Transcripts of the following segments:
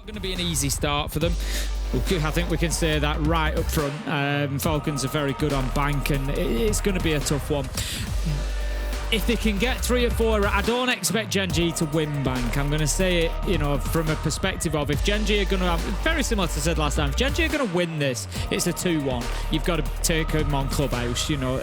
Going to be an easy start for them. I think we can say that right up front. Falcons are very good on bank, and it's going to be a tough one. If they can get 3 or 4, I don't expect Gen.G to win bank. I'm going to say it, you know, from a perspective of if Gen.G are going to have, very similar to I said last time, if Gen.G are going to win this, it's a 2-1. You've got to take them on Clubhouse, you know,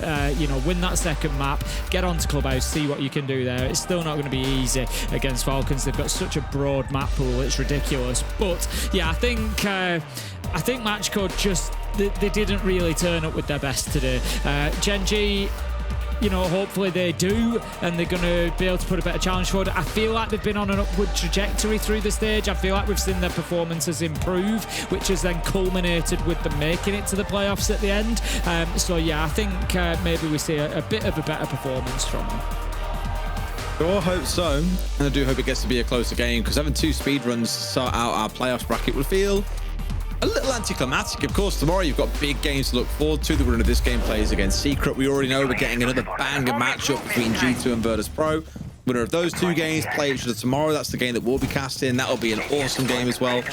win that second map, get onto Clubhouse, see what you can do there. It's still not going to be easy against Falcons. They've got such a broad map pool, it's ridiculous. But yeah, I think Matchcode just, they didn't really turn up with their best today. Gen.G, you know, hopefully they do, and they're going to be able to put a better challenge forward. I feel like they've been on an upward trajectory through the stage. I feel like we've seen their performances improve, which has then culminated with them making it to the playoffs at the end. So yeah, I think maybe we see a bit of a better performance from them. I hope so, and I do hope it gets to be a closer game, because having 2 speed runs to start out our playoffs bracket would feel a little anticlimactic. Of course, tomorrow you've got big games to look forward to. The winner of this game plays against Secret. We already know we're getting another banger matchup between G2 and Virtus Pro. Winner of those 2 games play each other tomorrow. That's the game that we'll be casting. That'll be an awesome game as well.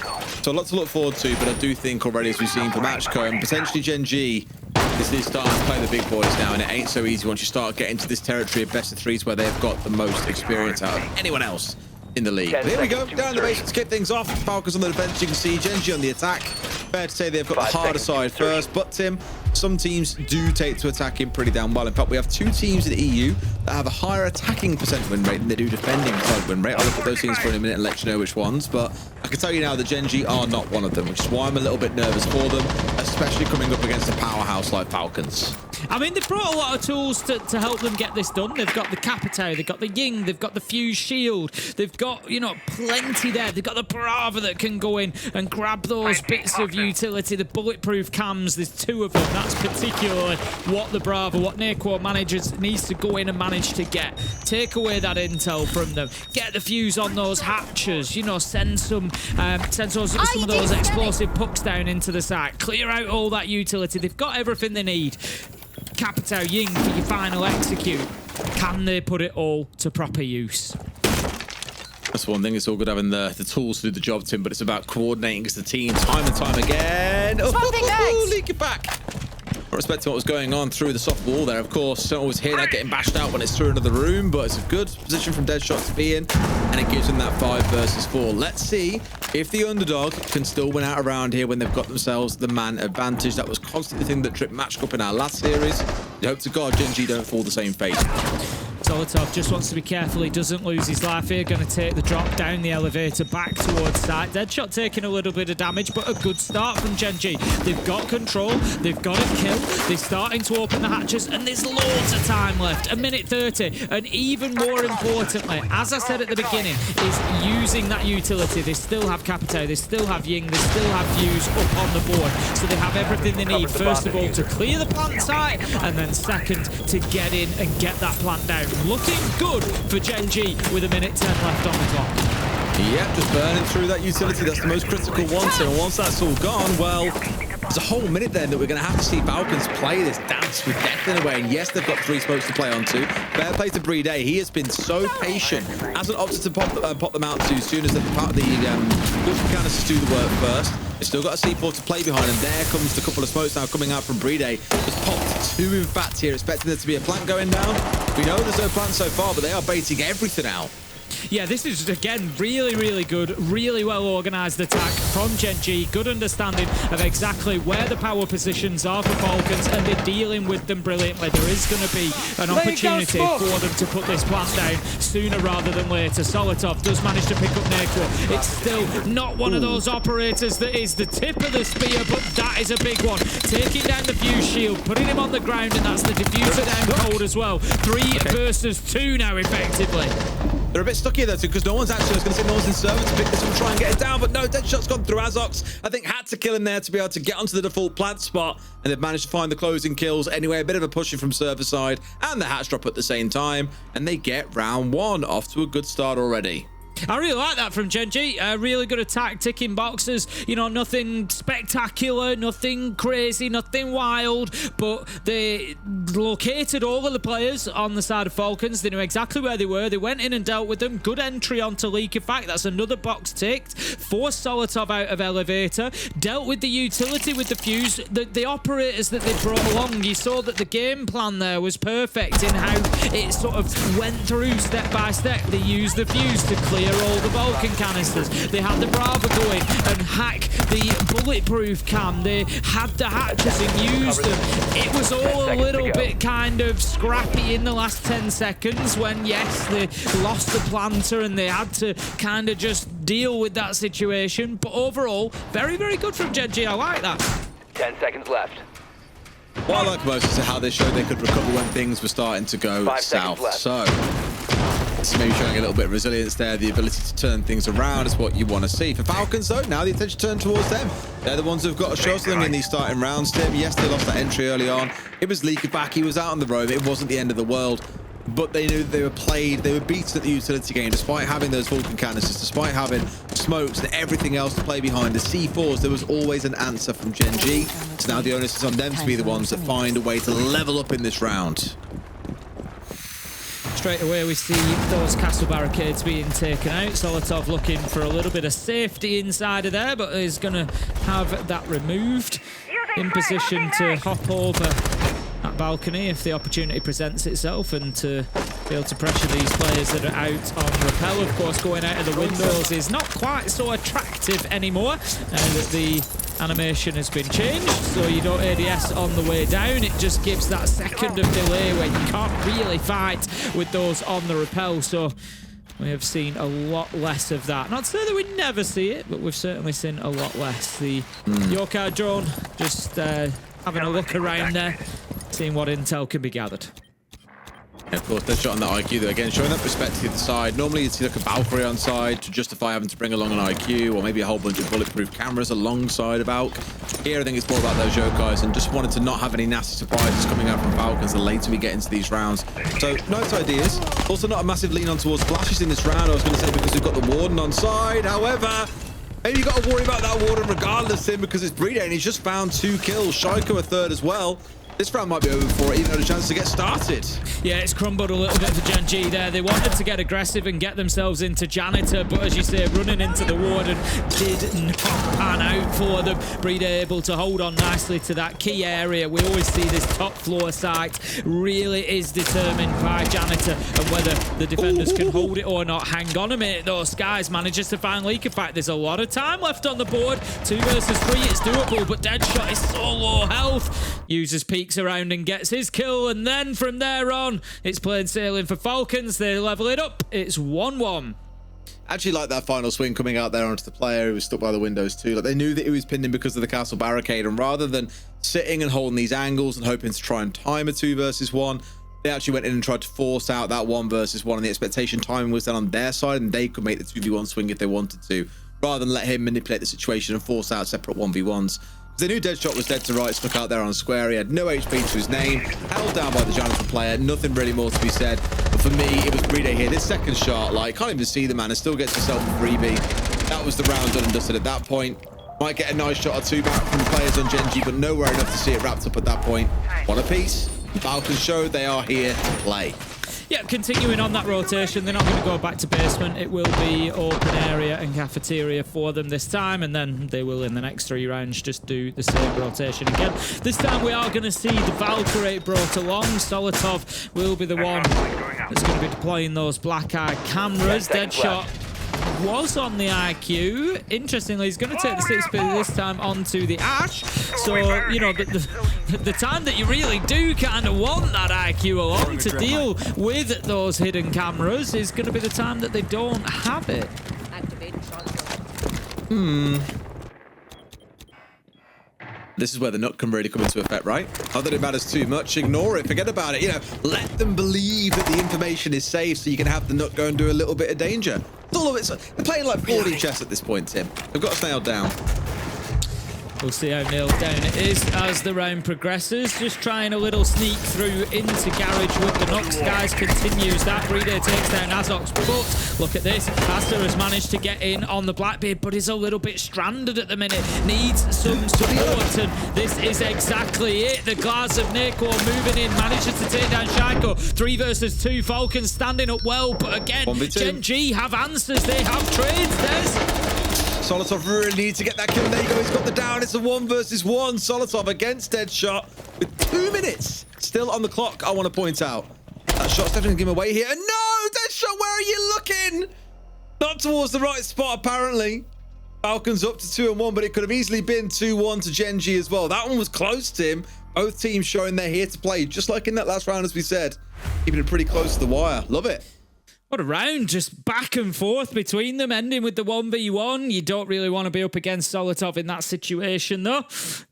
So a lot to look forward to, but I do think already, as we've seen from Matchco and potentially Gen.G, this is starting to play the big boys now, and it ain't so easy once you start getting to this territory of best of 3s where they've got the most experience out of anyone else in the league. But here we go, down the base to kick things off. Falcons on the defense, you can see Gen.G on the attack. Fair to say they've got the harder side first, but Tim, some teams do take to attacking pretty damn well. In fact, we have 2 teams in the EU that have a higher attacking % win rate than they do defending % win rate. I'll look at those teams for in a minute and let you know which ones, but I can tell you now that Gen.G are not one of them, which is why I'm a little bit nervous for them, especially coming up against a powerhouse like Falcons. I mean, they've brought a lot of tools to help them get this done. They've got the Capitao, they've got the Ying, they've got the Fuse Shield, they've got, you know, plenty there. They've got the Brava that can go in and grab those bits of utility, the bulletproof cams. There's 2 of them. That's particularly what the Brava, what Naquo needs to go in and manage to get. Take away that intel from them. Get the Fuse on those hatches. You know, send some of those explosive pucks down into the site. Clear out all that utility. They've got everything they need. Capitao, Ying for your final execute. Can they put it all to proper use? That's one thing. It's all good having the tools to do the job, Tim, but it's about coordinating as a team time and time again. Oh, leak it back. Not respecting what was going on through the soft wall there, of course. Don't always hear that getting bashed out when it's through another room, but it's a good position from Deadshot to be in, and it gives them that 5 versus 4. Let's see if the underdog can still win out around here when they've got themselves the man advantage. That was constantly the thing that tripped Matchcup in our last series. We hope to God Gen.G don't fall the same fate. Solotov just wants to be careful he doesn't lose his life here. Going to take the drop down the elevator back towards site. Deadshot taking a little bit of damage, but a good start from Gen.G. They've got control, they've got a kill, they're starting to open the hatches, and there's loads of time left. 1:30, and even more importantly, as I said at the beginning, is using that utility. They still have Capitao, they still have Ying, they still have Fuse up on the board, so they have everything they need. First of all, to clear the plant site, and then second, to get in and get that plant down. Looking good for Gen.G with 1:10 left on the clock. Yep, just burning through that utility. That's the most critical one. So once that's all gone, well, there's a whole minute then that we're going to have to see Falcons play this dance with death in a way. And yes, they've got 3 smokes to play on to. Fair play to Brede. He has been so patient. Hasn't opted to pop them out too soon as the canisters do the work first. They've still got a C4 to play behind, and there comes the couple of smokes now coming out from Brede. Just popped 2 in fact here, expecting there to be a plant going down. We know there's no plant so far, but they are baiting everything out. Yeah, this is, again, really, really good, really well-organised attack from Gen.G. Good understanding of exactly where the power positions are for Falcons, and they're dealing with them brilliantly. There is going to be an opportunity for them to put this plant down sooner rather than later. Solotov does manage to pick up Naquo. It's still not one of those operators that is the tip of the spear, but that is a big one. Taking down the Fuse Shield, putting him on the ground, and that's the diffuser down cold as well. 3 versus 2 now, effectively. They're a bit stuck here, though, because no one's actually, I was going to say no one's in server to pick this up and try and get it down, but no, Deadshot's gone through Azox. I think had to kill him there to be able to get onto the default plant spot, and they've managed to find the closing kills. Anyway, a bit of a pushing from server side and the hatch drop at the same time, and they get round 1 off to a good start already. I really like that from Gen.G. Really good attack, ticking boxes. You know, nothing spectacular, nothing crazy, nothing wild, but they located all of the players on the side of Falcons. They knew exactly where they were. They went in and dealt with them. Good entry onto Leak Effect. That's another box ticked. Forced Solotov out of Elevator. Dealt with the utility with the fuse. The operators that they brought along, you saw that the game plan there was perfect in how it sort of went through step by step. They used the fuse to clear all the Vulcan canisters. They had the Brava go in and hack the bulletproof cam. They had the hatches and used them. It was all a little bit kind of scrappy in the last 10 seconds when, yes, they lost the planter and they had to kind of just deal with that situation. But overall, very, very good from Gen.G. I like that. 10 seconds left. What I like most is how they showed they could recover when things were starting to go 5 south. seconds left. So it's maybe showing a little bit of resilience there. The ability to turn things around is what you want to see. For Falcons, though, now the attention turned towards them. They're the ones who've got a show something in these starting rounds, Tim. Yes, they lost that entry early on. It was leaking back. He was out on the road. It wasn't the end of the world. But they knew they were beaten at the utility game, despite having those Vulcan canisters, despite having smokes and everything else to play behind. The C4s, there was always an answer from Gen.G. So now the onus is on them to be the ones that find a way to level up in this round. Straight away we see those castle barricades being taken out. Solotov looking for a little bit of safety inside of there, but is going to have that removed. In position to hop over that balcony if the opportunity presents itself, and to be able to pressure these players that are out on rappel. Of course, going out of the windows is not quite so attractive anymore. That the animation has been changed, so you don't ADS on the way down. It just gives that second of delay where you can't really fight with those on the rappel. So we have seen a lot less of that. Not to say that we never see it, but we've certainly seen a lot less. The Yorkar drone just having a look around there, seeing what intel can be gathered. And of course, they're shot on that IQ though. Again, showing that perspective to the side. Normally, you'd see like a Valkyrie on side to justify having to bring along an IQ, or maybe a whole bunch of bulletproof cameras alongside a Valk. Here, I think it's more about those Yokais, and just wanted to not have any nasty surprises coming out from Falcons the later we get into these rounds. So, nice ideas. Also, not a massive lean on towards flashes in this round, I was going to say, because we've got the Warden on side. However, maybe you've got to worry about that Warden regardless, Tim, because it's Brede, and he's just found 2 kills. Shaiko a third as well. This round might be over before it even had a chance to get started. Yeah, it's crumbled a little bit for Gen.G there. They wanted to get aggressive and get themselves into Janitor, but as you say, running into the Warden did not pan out for them. Brede able to hold on nicely to that key area. We always see this top floor site really is determined by Janitor and whether the defenders can hold it or not. Hang on a minute though, Skies manages to find Leak Effect. There's a lot of time left on the board. 2 versus 3, it's doable, but Deadshot is so low health. Uses peaks around and gets his kill, and then from there on, it's plain sailing for Falcons. They level it up. It's 1-1. Actually like that final swing coming out there onto the player who was stuck by the windows too. Like, they knew that he was pinned in because of the castle barricade, and rather than sitting and holding these angles and hoping to try and time a 2 versus 1, they actually went in and tried to force out that 1 versus 1, and the expectation timing was then on their side, and they could make the 2v1 swing if they wanted to, rather than let him manipulate the situation and force out separate 1v1s. They knew Deadshot was dead to rights, stuck out there on square. He had no HP to his name, held down by the Janitor player. Nothing really more to be said. But for me, it was Brede here. This second shot, like, can't even see the man and still gets himself a freebie. That was the round done and dusted at that point. Might get a nice shot or 2 back from the players on Gen.G, but nowhere enough to see it wrapped up at that point. What a piece. The Falcons showed they are here to play. Yeah, continuing on that rotation, they're not going to go back to basement. It will be open area and cafeteria for them this time, and then they will, in the next 3 rounds, just do the same rotation again. This time we are going to see the Valkyrie brought along. Solotov will be the one that's going to be deploying those black eye cameras. Deadshot was on the IQ. Interestingly, he's going to take the 6-speed this time onto the Ash. So, you know, the time that you really do kind of want that IQ along to deal with those hidden cameras is going to be the time that they don't have it. This is where the nut can really come into effect, right? Not that it matters too much. Ignore it. Forget about it. You know, let them believe that the information is safe so you can have the nut go and do a little bit of danger. It's all of it. They're playing like 4D chess at this point, Tim. They've got us nailed down. We'll see how nailed down it is as the round progresses. Just trying a little sneak through into Garage with the Nox. Guys continues that. Breeder takes down Azox, but look at this. Asta has managed to get in on the Blackbeard, but is a little bit stranded at the minute. Needs some support, and this is exactly it. The Glass of Nakor moving in, manages to take down Shaiko. 3 versus 2. Falcons standing up well, but again, Gen.G have answers. They have trades. There's Solotov really needs to get that kill. There you go. He's got the down. It's a 1 versus 1. Solotov against Deadshot with 2 minutes still on the clock. I want to point out that shot's definitely give him away here. And no, Deadshot, where are you looking? Not towards the right spot, apparently. Falcons up to 2-1, but it could have easily been 2-1 to Gen.G as well. That one was close to him. Both teams showing they're here to play, just like in that last round, as we said. Keeping it pretty close to the wire. Love it. What a round, just back and forth between them, ending with the 1v1. You don't really want to be up against Solotov in that situation, though.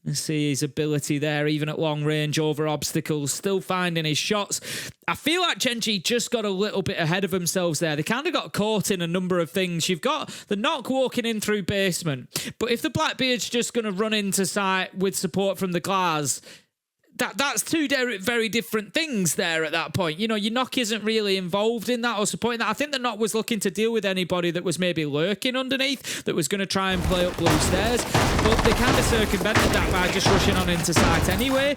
You see his ability there, even at long range, over obstacles, still finding his shots. I feel like Gen.G just got a little bit ahead of themselves there. They kind of got caught in a number of things. You've got the Knock walking in through basement, but if the Blackbeard's just going to run into site with support from the Glass, that's two very different things there at that point. You know, your Knock isn't really involved in that or supporting that. I think the Knock was looking to deal with anybody that was maybe lurking underneath, that was going to try and play up blue stairs. But they kind of circumvented that by just rushing on into site anyway.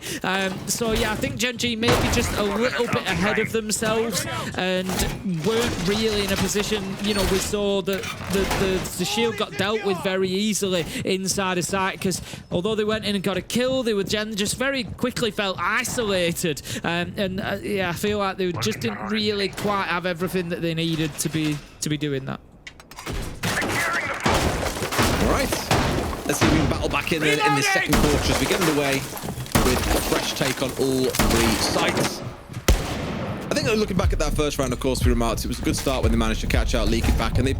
So, yeah, I think Gen.G maybe just a little bit ahead of themselves and weren't really in a position. You know, we saw that the shield got dealt with very easily inside of site because although they went in and got a kill, they were just very quickly felt isolated, yeah, I feel like they just didn't really quite have everything that they needed to be doing that. All right, let's see if we can battle back in the second quarter as we get underway with a fresh take on all 3 sites. I think looking back at that first round, of course, we remarked it was a good start when they managed to catch out Leak It Back, and they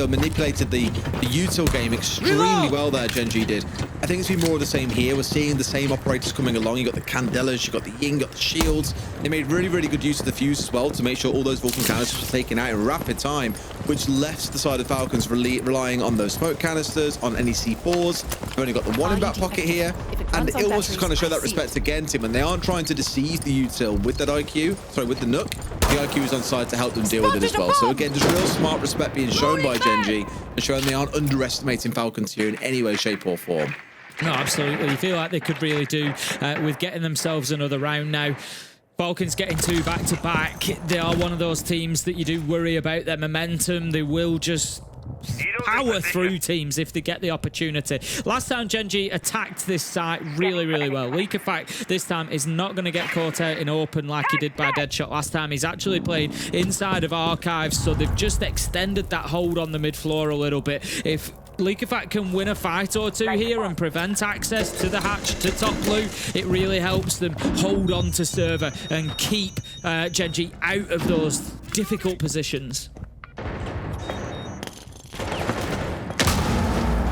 manipulated the util game extremely well there, Gen.G did. I think it's been more of the same here. We're seeing the same operators coming along. You got the Candelas, you got the Ying, you got the shields. They made really good use of the fuse as well to make sure all those Vulcan canisters were taken out in rapid time, which left the side of Falcons relying on those smoke canisters, on any C4s. They've only got the 1 in back pocket here, and it almost just kind of show that respect against him, and they aren't trying to deceive the util with that IQ, sorry, with the Nook. The IQ is on side to help them deal with it as well. So again, just real smart respect being shown by Gen.G and showing they aren't underestimating Falcons here in any way, shape or form. No, absolutely. You feel like they could really do with getting themselves another round now. Falcons getting 2 back-to-back. They are one of those teams that you do worry about their momentum. They will just power through teams if they get the opportunity. Last time Gen.G attacked this site really well. Leak of Fact this time is not going to get caught out in open like he did by Deadshot last time. He's actually playing inside of Archives, so they've just extended that hold on the mid floor a little bit. If Leak of Fact can win a fight or 2 here and prevent access to the hatch to top blue, it really helps them hold on to server and keep Gen.G out of those difficult positions.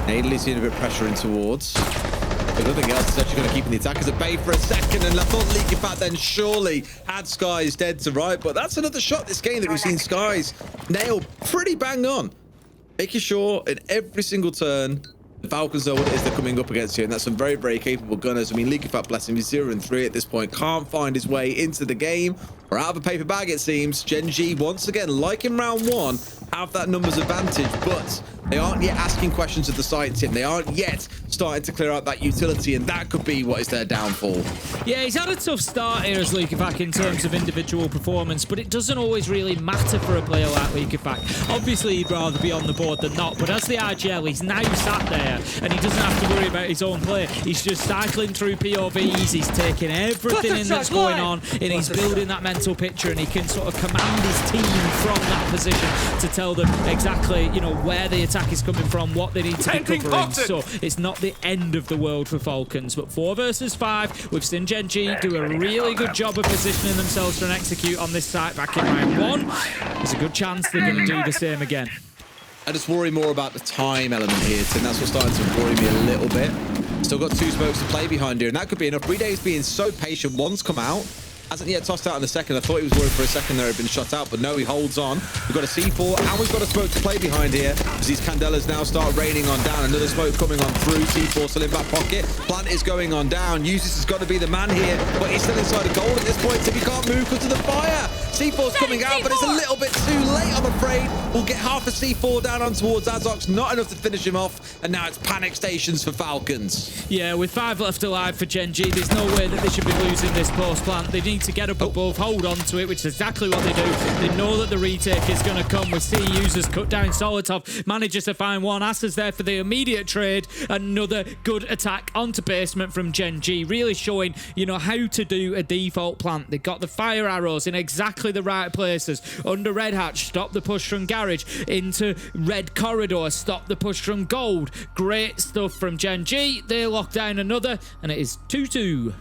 Nadally's seeing a bit of pressure in towards. But nothing else is actually going to keep the attackers at bay for a second. And I thought Leak of Fact then surely had Skies dead to right. But that's another shot this game that we've seen Skies nail pretty bang on. Making sure in every single turn, the Falcons know what it is they're coming up against here. And that's some very capable gunners. I mean, Leak of Fact, bless him, he's 0-3 at this point. Can't find his way into the game. Or out of a paper bag, it seems. Gen.G, once again, like in round 1, have that numbers advantage. But they aren't yet asking questions of the site team. They aren't yet starting to clear out that utility, and that could be what is their downfall. Yeah, he's had a tough start here as Leak of Fact in terms of individual performance, but it doesn't always really matter for a player like Leak of Fact. Obviously, he'd rather be on the board than not, but as the RGL, he's now sat there, and he doesn't have to worry about his own play. He's just cycling through POVs, he's taking everything in that's going on, and he's building that mental picture, and he can sort of command his team from that position to tell them exactly, you know, where the attack is coming from, what they need to be covering. So it's not the end of the world for Falcons, but 4 versus 5, we've seen Gen.G do a really good job of positioning themselves for an execute on this site back in round 1. There's a good chance they're going to do the same again. I just worry more about the time element here, Tim. That's what's starting to worry me a little bit. Still got 2 smokes to play behind here, and that could be enough. Breeday's being so patient. One's come out. Hasn't yet tossed out in the second. I thought he was worried for a second there, had been shot out, but no, he holds on. We've got a C4, and we've got a smoke to play behind here, as these Candelas now start raining on down. Another smoke coming on through. C4 still in back pocket. Plant is going on down. Uses has got to be the man here, but he's still inside a goal at this point, so he can't move because of the fire. C4's coming out, but it's a little bit too late, I'm afraid. We'll get half a C4 down on towards Azox, not enough to finish him off, and now it's panic stations for Falcons. Yeah, with 5 left alive for Gen.G, there's no way that they should be losing this post plant. They need to get up above, hold on to it, which is exactly what they do. They know that the retake is going to come. We see users cut down. Solotov manages to find one. Assa's there for the immediate trade. Another good attack onto basement from Gen.G, really showing, you know, how to do a default plant. They got the fire arrows in exactly the right places. Under Red Hatch, stop the push from Garage. Into Red Corridor, stop the push from Gold. Great stuff from Gen.G. They lock down another, and it is 2-2.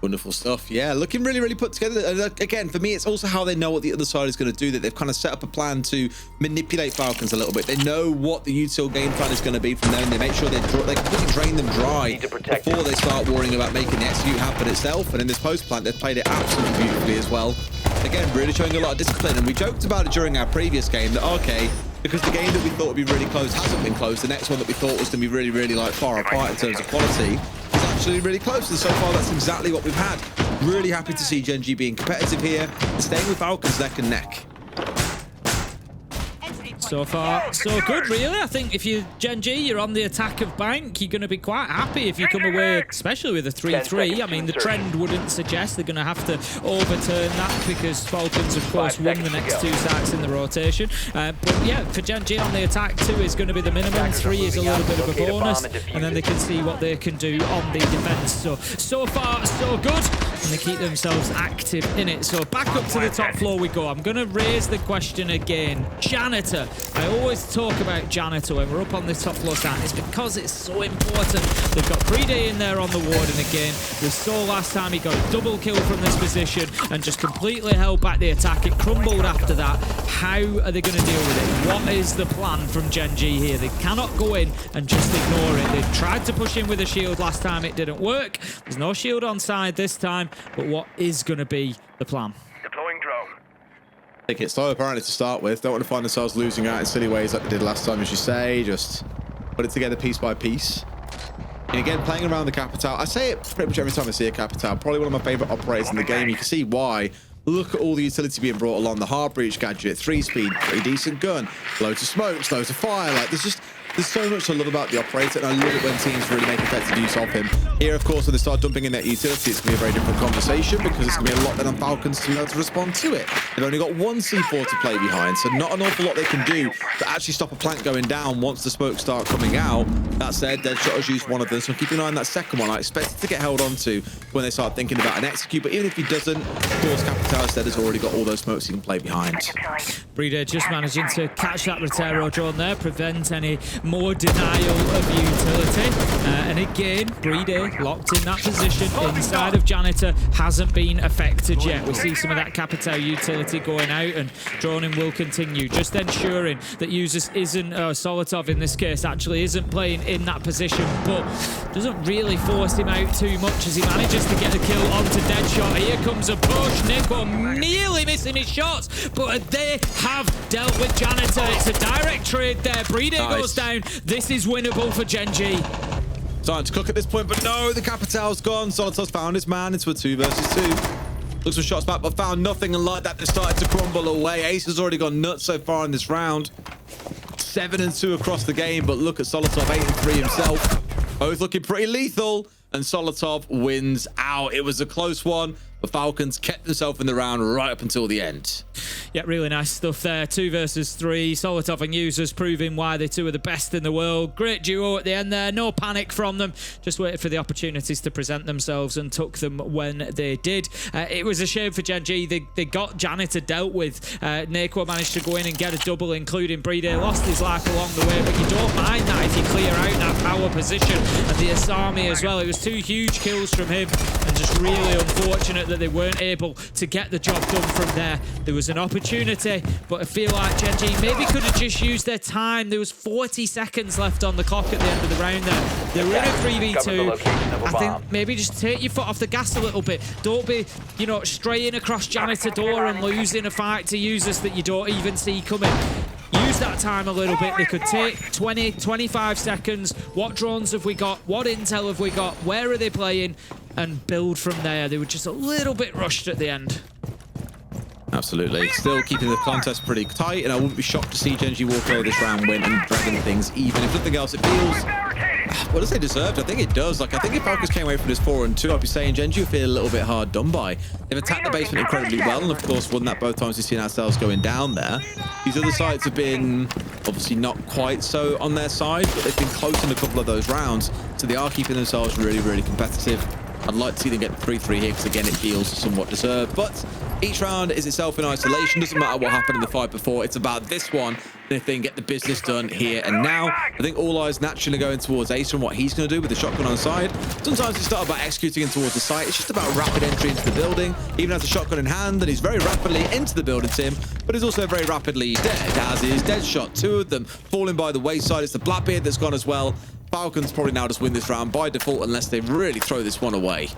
Wonderful stuff. Yeah, looking really, really put together. And again, for me, it's also how they know what the other side is going to do, that they've kind of set up a plan to manipulate Falcons a little bit. They know what the util game plan is going to be from them. They make sure they completely drain them dry before they start worrying about making the execute happen itself. And in this post plant, they've played it absolutely beautifully as well. Again, really showing a lot of discipline. And we joked about it during our previous game that, okay, because the game that we thought would be really close hasn't been close. The next one that we thought was going to be really, really like far apart in terms of quality is actually really close. And so far, that's exactly what we've had. Really happy to see Gen.G being competitive here and staying with Falcons neck and neck. So far, so good, really. I think if you're Gen.G, you're on the attack of Bank, you're going to be quite happy if you come away, especially with a 3-3. I mean, the trend wouldn't suggest they're going to have to overturn that because Falcons, of course, won the next 2 sacks in the rotation. But yeah, for Gen.G on the attack, 2 is going to be the minimum. 3 is a little bit of a bonus, and then they can see what they can do on the defense. So far, so good, and they keep themselves active in it. So back up to the top floor we go. I'm going to raise the question again. Janitor. I always talk about Janitor when we're up on the top floor stand. It's because it's so important. They've got Brede in there on the warden again. We saw last time he got a double kill from this position and just completely held back the attack. It crumbled after that. How are they going to deal with it? What is the plan from Gen.G here? They cannot go in and just ignore it. They tried to push in with a shield last time. It didn't work. There's no shield on side this time. But what is going to be the plan? Deploying drone. Take it slow apparently to start with. Don't want to find themselves losing out in silly ways like they did last time, as you say. Just put it together piece by piece. And again, playing around the Capital. I say it pretty much every time I see a Capital. Probably one of my favorite operators in the game. You can see why. Look at all the utility being brought along. The hard breach gadget, 3-speed, pretty decent gun, loads of smokes, loads of fire. Like there's so much I love about the operator, and I love it when teams really make effective use of him. Here, of course, when they start dumping in that utility, it's going to be a very different conversation because it's going to be a lot then on Falcons to be able to respond to it. They've only got 1 C4 to play behind, so not an awful lot they can do to actually stop a plant going down once the smokes start coming out. That said, Deadshot has used one of them, so keep an eye on that second one. I expect it to get held on to when they start thinking about an execute, but even if he doesn't, of course, Capital instead has already got all those smokes he can play behind. Brede just managing to catch that Rotero drone there, prevent any more denial of utility. And again, Brede locked in that position inside of Janitor, hasn't been affected yet. We see some of that Capital utility going out, and droning will continue, just ensuring that users isn't, Solotov in this case, actually isn't playing in that position, but doesn't really force him out too much as he manages to get a kill onto Deadshot. Here comes a push. Nico nearly missing his shots, but they have dealt with Janitor. It's a direct trade there. Brede goes down. This is winnable for Gen.G. Starting to cook at this point, but no, the Capital's gone. Solitov's found his man into a 2 versus 2. Looks for shots back, but found nothing, and like that, they started to crumble away. Ace has already gone nuts so far in this round. 7-2 across the game, but look at Solotov, 8-3 himself. Both looking pretty lethal, and Solotov wins out. It was a close one. The Falcons kept themselves in the round right up until the end. Yeah, really nice stuff there. 2 versus 3. Solotov and users proving why they're 2 of the best in the world. Great duo at the end there. No panic from them. Just waited for the opportunities to present themselves and took them when they did. It was a shame for Gen.G. They got Janitor dealt with. Neko managed to go in and get a double, including Brede. Lost his life along the way, but you don't mind that if you clear out that power position. And the Asami as well. It was 2 huge kills from him, and just really unfortunate that they weren't able to get the job done from there. There was an opportunity, but I feel like Gen.G maybe could have just used their time. There was 40 seconds left on the clock at the end of the round there. They were in a 3v2. I think maybe just take your foot off the gas a little bit. Don't be, you know, straying across janitor door and losing a fight to users that you don't even see coming. Use that time a little bit. They could take 20, 25 seconds. What drones have we got? What intel have we got? Where are they playing? And build from there. They were just a little bit rushed at the end. Absolutely. Still keeping the contest pretty tight, and I wouldn't be shocked to see Gen.G walk away this round, win, and dragging things even. If nothing else, it feels... What does they deserve? I think it does. Like, I think if Falcons came away from this 4-2, I'd be saying Gen.G would feel a little bit hard done by. They've attacked the basement incredibly well, and of course won that both times we've seen ourselves going down there. These other sides have been obviously not quite so on their side, but they've been close in a couple of those rounds, so they are keeping themselves really, really competitive. I'd like to see them get 3-3 here, because again, it feels somewhat deserved. But each round is itself in isolation. Doesn't matter what happened in the fight before. It's about this one. And if they can get the business done here and now, I think all eyes naturally going towards Ace and what he's going to do with the shotgun on the side. Sometimes it's not about executing him towards the site. It's just about rapid entry into the building. Even has a shotgun in hand, and he's very rapidly into the building, Tim. But he's also very rapidly dead, as is Deadshot. Two of them falling by the wayside. It's the Blackbeard that's gone as well. Falcons probably now just win this round by default unless they really throw this one away.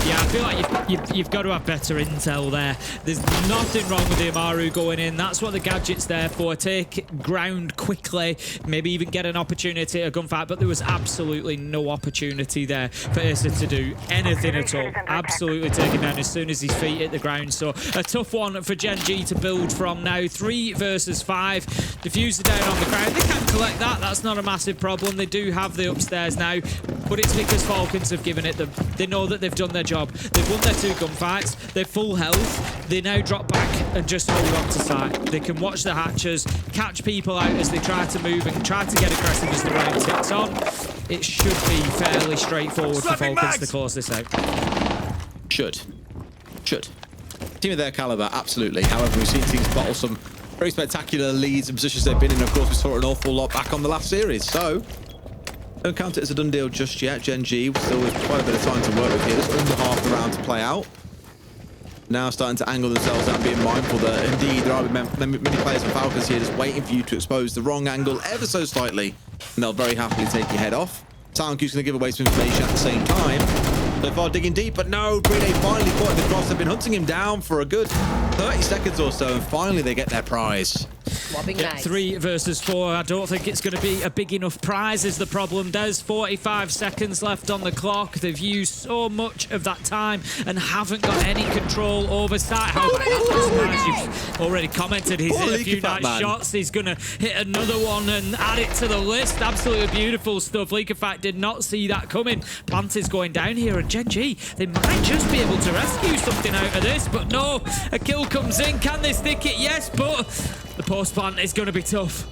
Yeah, I feel like you've got to have better intel there. There's nothing wrong with the Amaru going in. That's what the gadget's there for. Take ground quickly, maybe even get an opportunity at a gunfight, but there was absolutely no opportunity there for Issa to do anything at all. Absolutely taken down as soon as his feet hit the ground. So a tough one for Gen.G to build from now. 3 versus 5. Diffuser down on the ground. They can collect that. That's not a massive problem. They do have the upstairs now, but it's because Falcons have given it them. They know that they've done their job. They've won their 2 gunfights. They're full health. They now drop back and just hold on to site. They can watch the hatches, catch people out as they try to move and try to get aggressive as the round ticks on. It should be fairly straightforward for Falcons to close this out. Should. Team of their caliber, absolutely. However, we've seen teams bottle some very spectacular leads and positions they've been in. Of course, we saw an awful lot back on the last series. So don't count it as a done deal just yet. Gen.G still with quite a bit of time to work with here. There's under half the round to play out. Now starting to angle themselves out and being mindful that indeed there are many players and Falcons here just waiting for you to expose the wrong angle ever so slightly, and they'll very happily take your head off. Soundcue's going to give away some information at the same time. So far digging deep, but no, Green A finally caught in the cross. They've been hunting him down for a good 30 seconds or so, and finally they get their prize. Yeah, 3 versus 4. I don't think it's going to be a big enough prize is the problem. There's 45 seconds left on the clock. They've used so much of that time and haven't got any control over sight. However, you've already commented, he's hit a few nice shots. He's going to hit another one and add it to the list. Absolutely beautiful stuff. Leakerfact did not see that coming. Plant is going down here, and Gen.G, they might just be able to rescue something out of this, but no, a kill comes in. Can they stick it? Yes, but the post plant is going to be tough.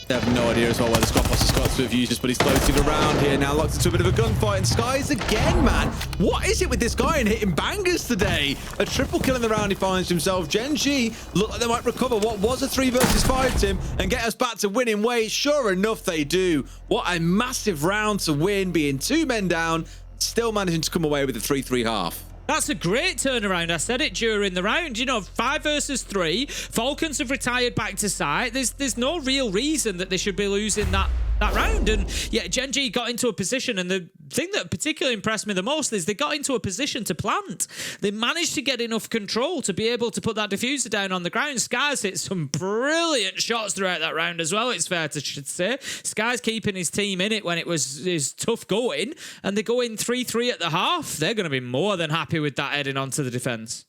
They have no idea as well where the Scott Boss has got to have used this, but he's floating around here now, locked into a bit of a gunfight. And Skies again, man. What is it with this guy and hitting bangers today? A triple kill in the round he finds himself. Gen.G look like they might recover what was a 3 versus 5, Tim, and get us back to winning ways. Sure enough, they do. What a massive round to win, being 2 men down, still managing to come away with a 3-3 half. That's a great turnaround. I said it during the round. You know, 5 versus 3. Falcons have retired back to site. There's no real reason that they should be losing that round. And yeah, Gen.G got into a position, and the thing that particularly impressed me the most is they got into a position to plant. They managed to get enough control to be able to put that diffuser down on the ground. Skies hit some brilliant shots throughout that round as well, it's fair to say. Skies keeping his team in it when it was tough going, and they go in 3-3 at the half. They're going to be more than happy with that heading onto the defense.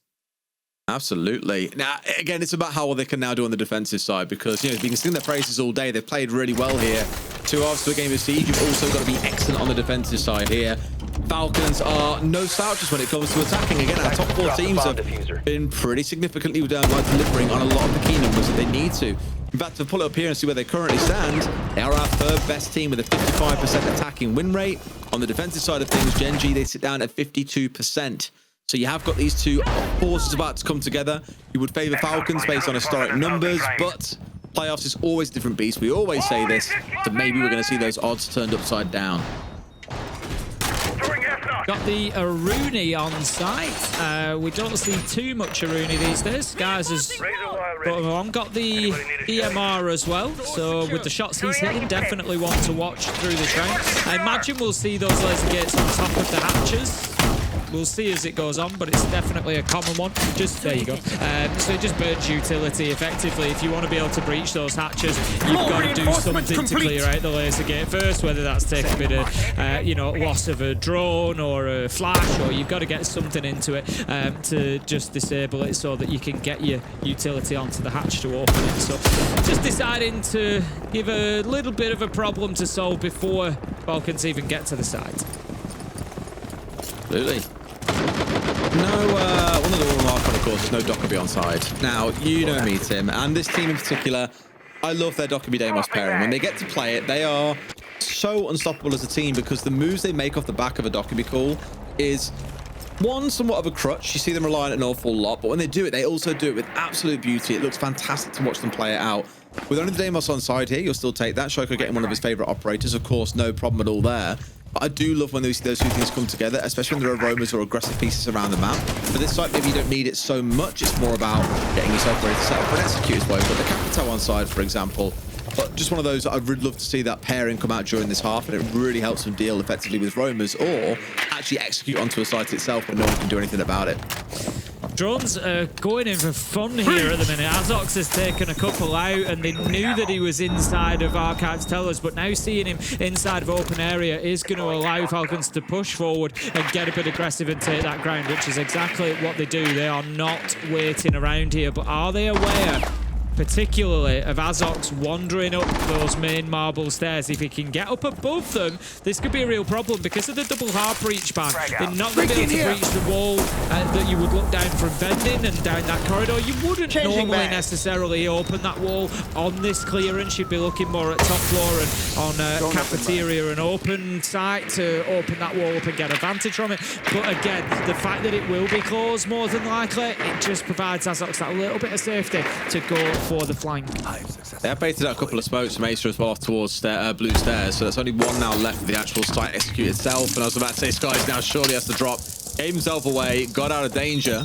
Absolutely. Now, again, it's about how well they can now do on the defensive side, because, you know, you can sing their praises all day. They've played really well here. 2 halves to a game of Siege. You've also got to be excellent on the defensive side here. Falcons are no slouches when it comes to attacking. Again, our top 4 teams have been pretty significantly delivering on a lot of the key numbers that they need to. In fact, to pull it up here and see where they currently stand, they are our 3rd best team with a 55% attacking win rate. On the defensive side of things, Gen.G, they sit down at 52%. So you have got these 2 forces about to come together. You would favor Falcons based on historic numbers, but playoffs is always a different beast. We always say this, so maybe we're going to see those odds turned upside down. Got the Aruni on site. We don't see too much Aruni these days. Skies has got him on. Got the EMR as well. So with the shots he's hitting, definitely one to watch through the train. I imagine we'll see those laser gates on top of the hatches. We'll see as it goes on, but it's definitely a common one. Just there you go. So it just burns utility effectively. If you want to be able to breach those hatches, you've got to do something to clear out the laser gate first, whether that's take a bit of, you know, loss of a drone or a flash, or you've got to get something into it to just disable it so that you can get your utility onto the hatch to open it. So just deciding to give a little bit of a problem to solve before Falcons even get to the site. Absolutely. No, one of the remark on, of course, is no Dokkaebi on side. Now, you know me, Tim, and this team in particular, I love their Dokkaebi Deimos pairing. When they get to play it, they are so unstoppable as a team because the moves they make off the back of a Dokkaebi call is, one, somewhat of a crutch. You see them rely on it an awful lot, but when they do it, they also do it with absolute beauty. It looks fantastic to watch them play it out. With only the Deimos on side here, you'll still take that. Shoko getting one of his favorite operators, of course, no problem at all there. But I do love when we see those two things come together, especially when there are aromas or aggressive pieces around the map. For this site, maybe you don't need it so much. It's more about getting yourself ready to set up for an execute as well. You've got the Capitao on side, for example. But just one of those, I'd really love to see that pairing come out during this half, and it really helps them deal effectively with roamers or actually execute onto a site itself when no one can do anything about it. Drones are going in for fun here at the minute. Azox has taken a couple out, and they knew that he was inside of Archives Tellers, but now seeing him inside of open area is going to allow Falcons to push forward and get a bit aggressive and take that ground, which is exactly what they do. They are not waiting around here, but are they aware particularly of Azox wandering up those main marble stairs? If he can get up above them, this could be a real problem because of the double hard breach ban. They're not going to be able to breach the wall that you would look down from vending and down that corridor. You wouldn't normally necessarily open that wall on this clearance. You'd be looking more at top floor and on cafeteria and open site to open that wall up and get advantage from it. But again, the fact that it will be closed more than likely, it just provides Azox that little bit of safety to go for the flank. They have baited out a couple of smokes from Acer as well off towards blue stairs, so there's only one now left for the actual site execute itself. And I was about to say, Skies now surely has to drop. Gave himself away, got out of danger.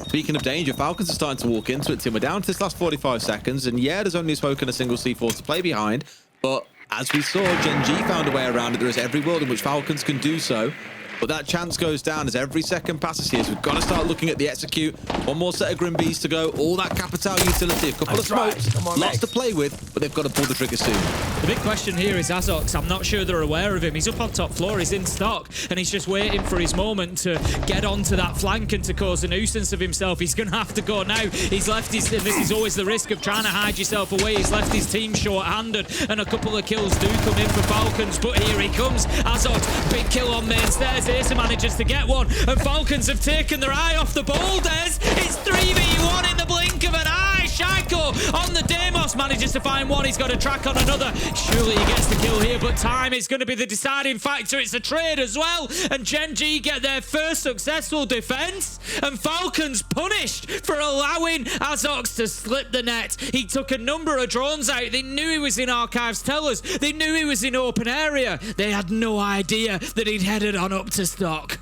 Speaking of danger, Falcons are starting to walk into it, Tim. We're down to this last 45 seconds, and yeah, there's only a smoke and a single C4 to play behind, but as we saw, Gen.G found a way around it. There is every world in which Falcons can do so. But that chance goes down as every second passes here. So we've got to start looking at the execute. One more set of Grim Bees to go. All that Capitao utility. A couple of smokes. Lots to play with, but they've got to pull the trigger soon. The big question here is Azox. I'm not sure they're aware of him. He's up on top floor. He's in stock. And he's just waiting for his moment to get onto that flank and to cause a nuisance of himself. He's going to have to go now. He's left his... This is always the risk of trying to hide yourself away. He's left his team short-handed. And a couple of kills do come in for Falcons. But here he comes. Azox, big kill on main stairs. Acer manages to get one, and Falcons have taken their eye off the ball, Des. It's 3v1 in the blink of an eye. Shaiko on the Deimos manages to find one. He's got a track on another. Surely he gets the kill here, but time is going to be the deciding factor. It's a trade as well, and Gen.G get their first successful defense, and Falcons punished for allowing Azox to slip the net. He took a number of drones out. They knew he was in Archives Tellers. They knew he was in open area. They had no idea that he'd headed on up to stock.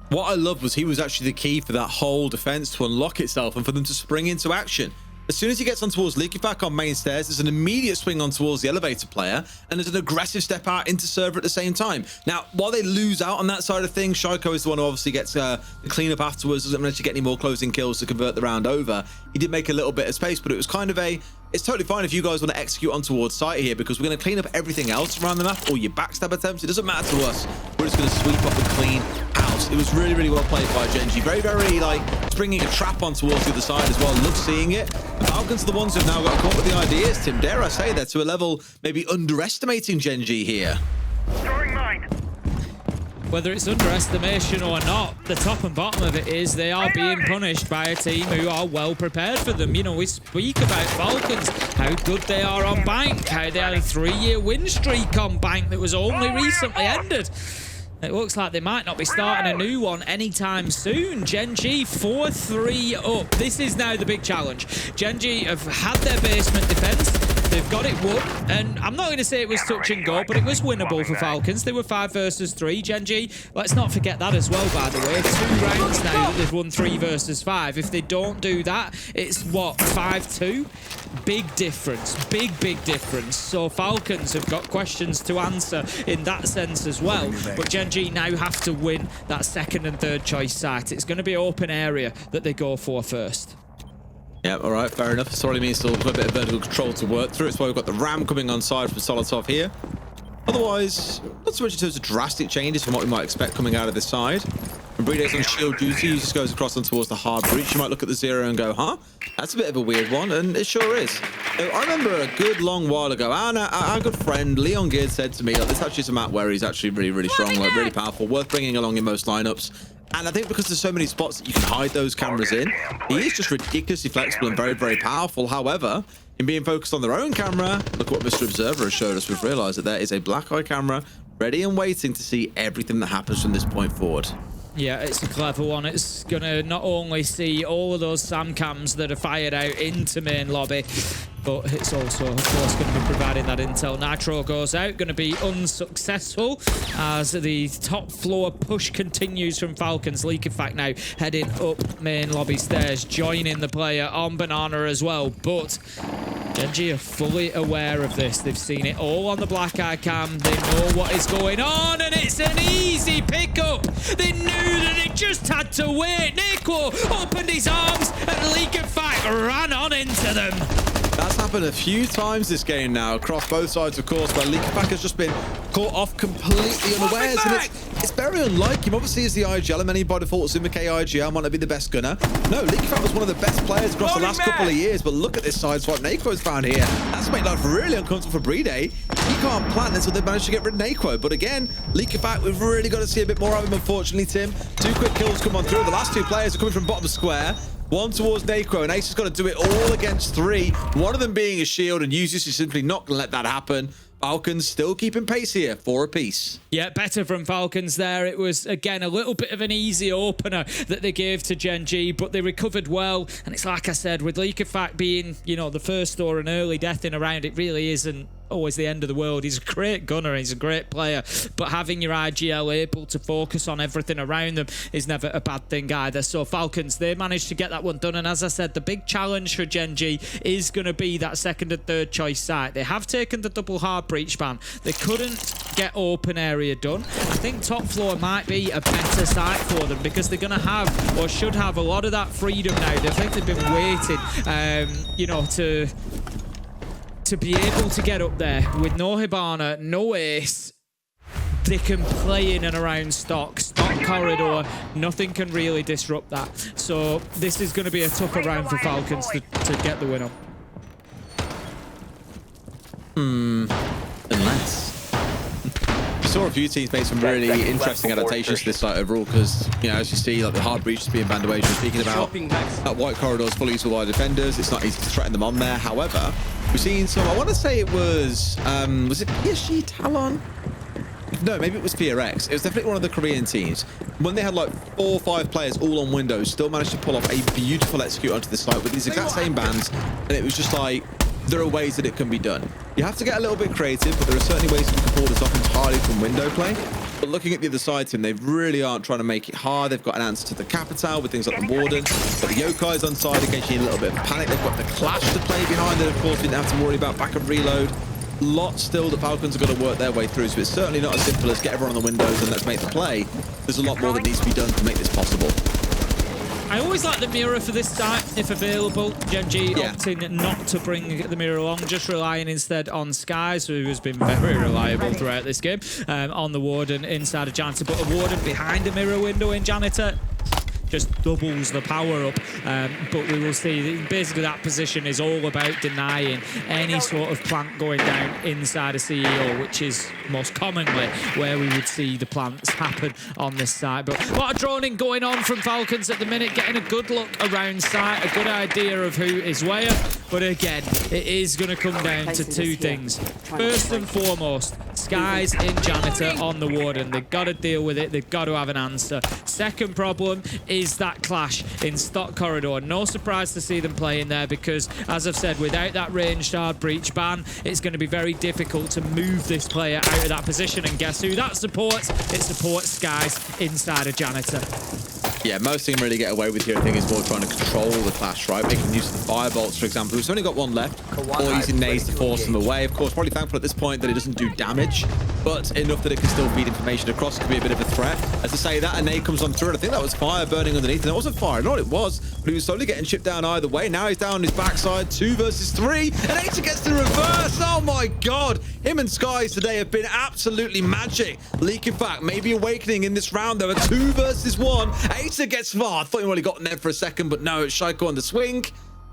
What I loved was he was actually the key for that whole defense to unlock itself and for them to spring into action. As soon as he gets on towards Leakyfac on main stairs, there's an immediate swing on towards the elevator player, and there's an aggressive step out into server at the same time. Now, while they lose out on that side of things, Shaiko is the one who obviously gets the cleanup afterwards, doesn't manage to get any more closing kills to convert the round over. He did make a little bit of space, but it was kind of it's totally fine if you guys want to execute on towards site here, because we're going to clean up everything else around the map, all your backstab attempts. It doesn't matter to us. We're just going to sweep up and clean out. It was really, really well played by Gen.G. Very, very, like, bringing a trap on towards the other side as well. Love seeing it. The Falcons are the ones who've now got caught with the ideas, Tim. Dare I say that to a level maybe underestimating Gen.G here. Whether it's underestimation or not, the top and bottom of it is they are being punished by a team who are well prepared for them. You know, we speak about Falcons, how good they are on Bank, how they had a 3-year win streak on Bank that was only recently ended. It looks like they might not be starting a new one anytime soon. Gen.G 4-3 up. This is now the big challenge. Gen.G have had their basement defense. They've got it won, and I'm not going to say it was touch and go, but it was winnable for Falcons. They were 5 versus 3. Gen.G, let's not forget that as well, by the way. 2 rounds now that they've won 3 versus 5. If they don't do that, it's what, 5-2? Big difference, big difference. So Falcons have got questions to answer in that sense as well. But Gen.G now have to win that second and third choice site. It's going to be open area that they go for first. Yeah, all right, fair enough. Sorry, means still a bit of vertical control to work through. It's why we've got the ram coming on side from Solotov here. Otherwise, not so much in terms of drastic changes from what we might expect coming out of this side. When Breede's on shield duty, he just goes across and towards the hard breach. You might look at the 0 and go, huh? That's a bit of a weird one, and it sure is. I remember a good long while ago, our good friend Leon Geard said to me, like, this actually is a map where he's actually really strong, like really powerful, worth bringing along in most lineups. And I think because there's so many spots that you can hide those cameras in, he is just ridiculously flexible and very powerful. However, in being focused on their own camera, look what Mr. Observer has showed us. We've realized that there is a black eye camera ready and waiting to see everything that happens from this point forward. Yeah, it's a clever one. It's going to not only see all of those SAM cams that are fired out into main lobby, but it's also, of course, going to be providing that intel. Nitro goes out, going to be unsuccessful as the top floor push continues from Falcons. Leak, in fact, now heading up main lobby stairs, joining the player on Banana as well. But Gen.G are fully aware of this. They've seen it all on the black eye cam. They know what is going on, and it's an easy pickup. They knew that they just had to wait. Nico opened his arms, and Leak, in fact, ran on into them. That's happened a few times this game now, across both sides, of course, where Leakypack has just been caught off completely unawares. And it's very unlike him. Obviously, as the IGL, and many by default assume MK IGL might not be the best gunner. No, Leakypack was one of the best players across the last couple of years, but look at this side swap Naquo's found here. That's made life really uncomfortable for Breede. He can't plant until they managed to get rid of Naquo. But again, Leakypack, we've really got to see a bit more of him, unfortunately, Tim. 2 quick kills come on through. The last 2 players are coming from bottom square. 1 towards Naquo, and Ace has got to do it all against 3. One of them being a shield, and Uzius is simply not going to let that happen. Falcons still keeping pace here, 4 apiece. Yeah, better from Falcons there. It was, again, a little bit of an easy opener that they gave to Gen.G, but they recovered well. And it's like I said, with Leak of Fact being, you know, the first or an early death in a round, it really isn't always the end of the world. He's a great gunner, he's a great player, but having your IGL able to focus on everything around them is never a bad thing either. So Falcons, they managed to get that one done, and as I said, the big challenge for Gen.G is going to be that second and third choice site. They have taken the double hard breach ban. They couldn't get open area done. I think top floor might be a better site for them because they're going to have, or should have, a lot of that freedom now. I think they've been waiting, you know, to be able to get up there with no Hibana, no Ace. They can play in and around stock corridor. Nothing can really disrupt that. So this is going to be a tougher round for Falcons to get the winner. Unless. We saw a few teams make some really interesting adaptations to this site overall because, you know, as you see, like the hard breach is being banned away. Speaking about that white corridor is fully usable by defenders. It's not easy to threaten them on there. However, we've seen some, I want to say it was it PSG Talon? No, maybe it was FearX. It was definitely one of the Korean teams. When they had like 4 or 5 players all on Windows, still managed to pull off a beautiful execute onto the site with these exact same bans. And it was just like, there are ways that it can be done. You have to get a little bit creative, but there are certainly ways that you can pull this off entirely from window play. But looking at the other side, Tim, they really aren't trying to make it hard. They've got an answer to the Capital with things like the Warden. But the Yokai's on side, occasionally a little bit of panic. They've got the Clash to play behind it. Of course, we didn't have to worry about backup reload. Lots still that Falcons are going to work their way through, so it's certainly not as simple as get everyone on the windows and let's make the play. There's a lot more that needs to be done to make this possible. I always like the mirror for this site, if available. Gen.G opting not to bring the mirror along, just relying instead on Skies, who has been very reliable throughout this game, on the Warden inside of Janitor. But a Warden behind a mirror window in Janitor just doubles the power up, but we will see basically that position is all about denying any sort of plant going down inside a CEO, which is most commonly where we would see the plants happen on this side. But a lot of droning going on from Falcons at the minute, getting a good look around site, a good idea of who is where. But again, it is going to come down to 2 things. First and foremost, Skies in Janitor on the Warden. They've got to deal with it. They've got to have an answer. Second problem is that clash in Stock Corridor. No surprise to see them playing there because, as I've said, without that ranged hard breach ban, it's going to be very difficult to move this player out of that position. And guess who that supports? It supports Skies inside a Janitor. Yeah, most thing really get away with here, I think, is more trying to control the clash, right? Making use of the firebolts, for example. We've only got one left, or using nades to force them away. Of course, probably thankful at this point that it doesn't do damage, but enough that it can still feed information across. It could be a bit of a threat. As I say that, a nade comes on through, and I think that was fire burning underneath, and it wasn't fire. Not it was, but he was slowly getting chipped down either way. Now he's down on his backside, 2 versus 3, and Acer gets the reverse. Oh my God. Him and Skies today have been absolutely magic. Leak, in fact, maybe awakening in this round, though. A 2 versus 1. Acer gets far. I thought he only got in there for a second, but no, it's Shaiko on the swing.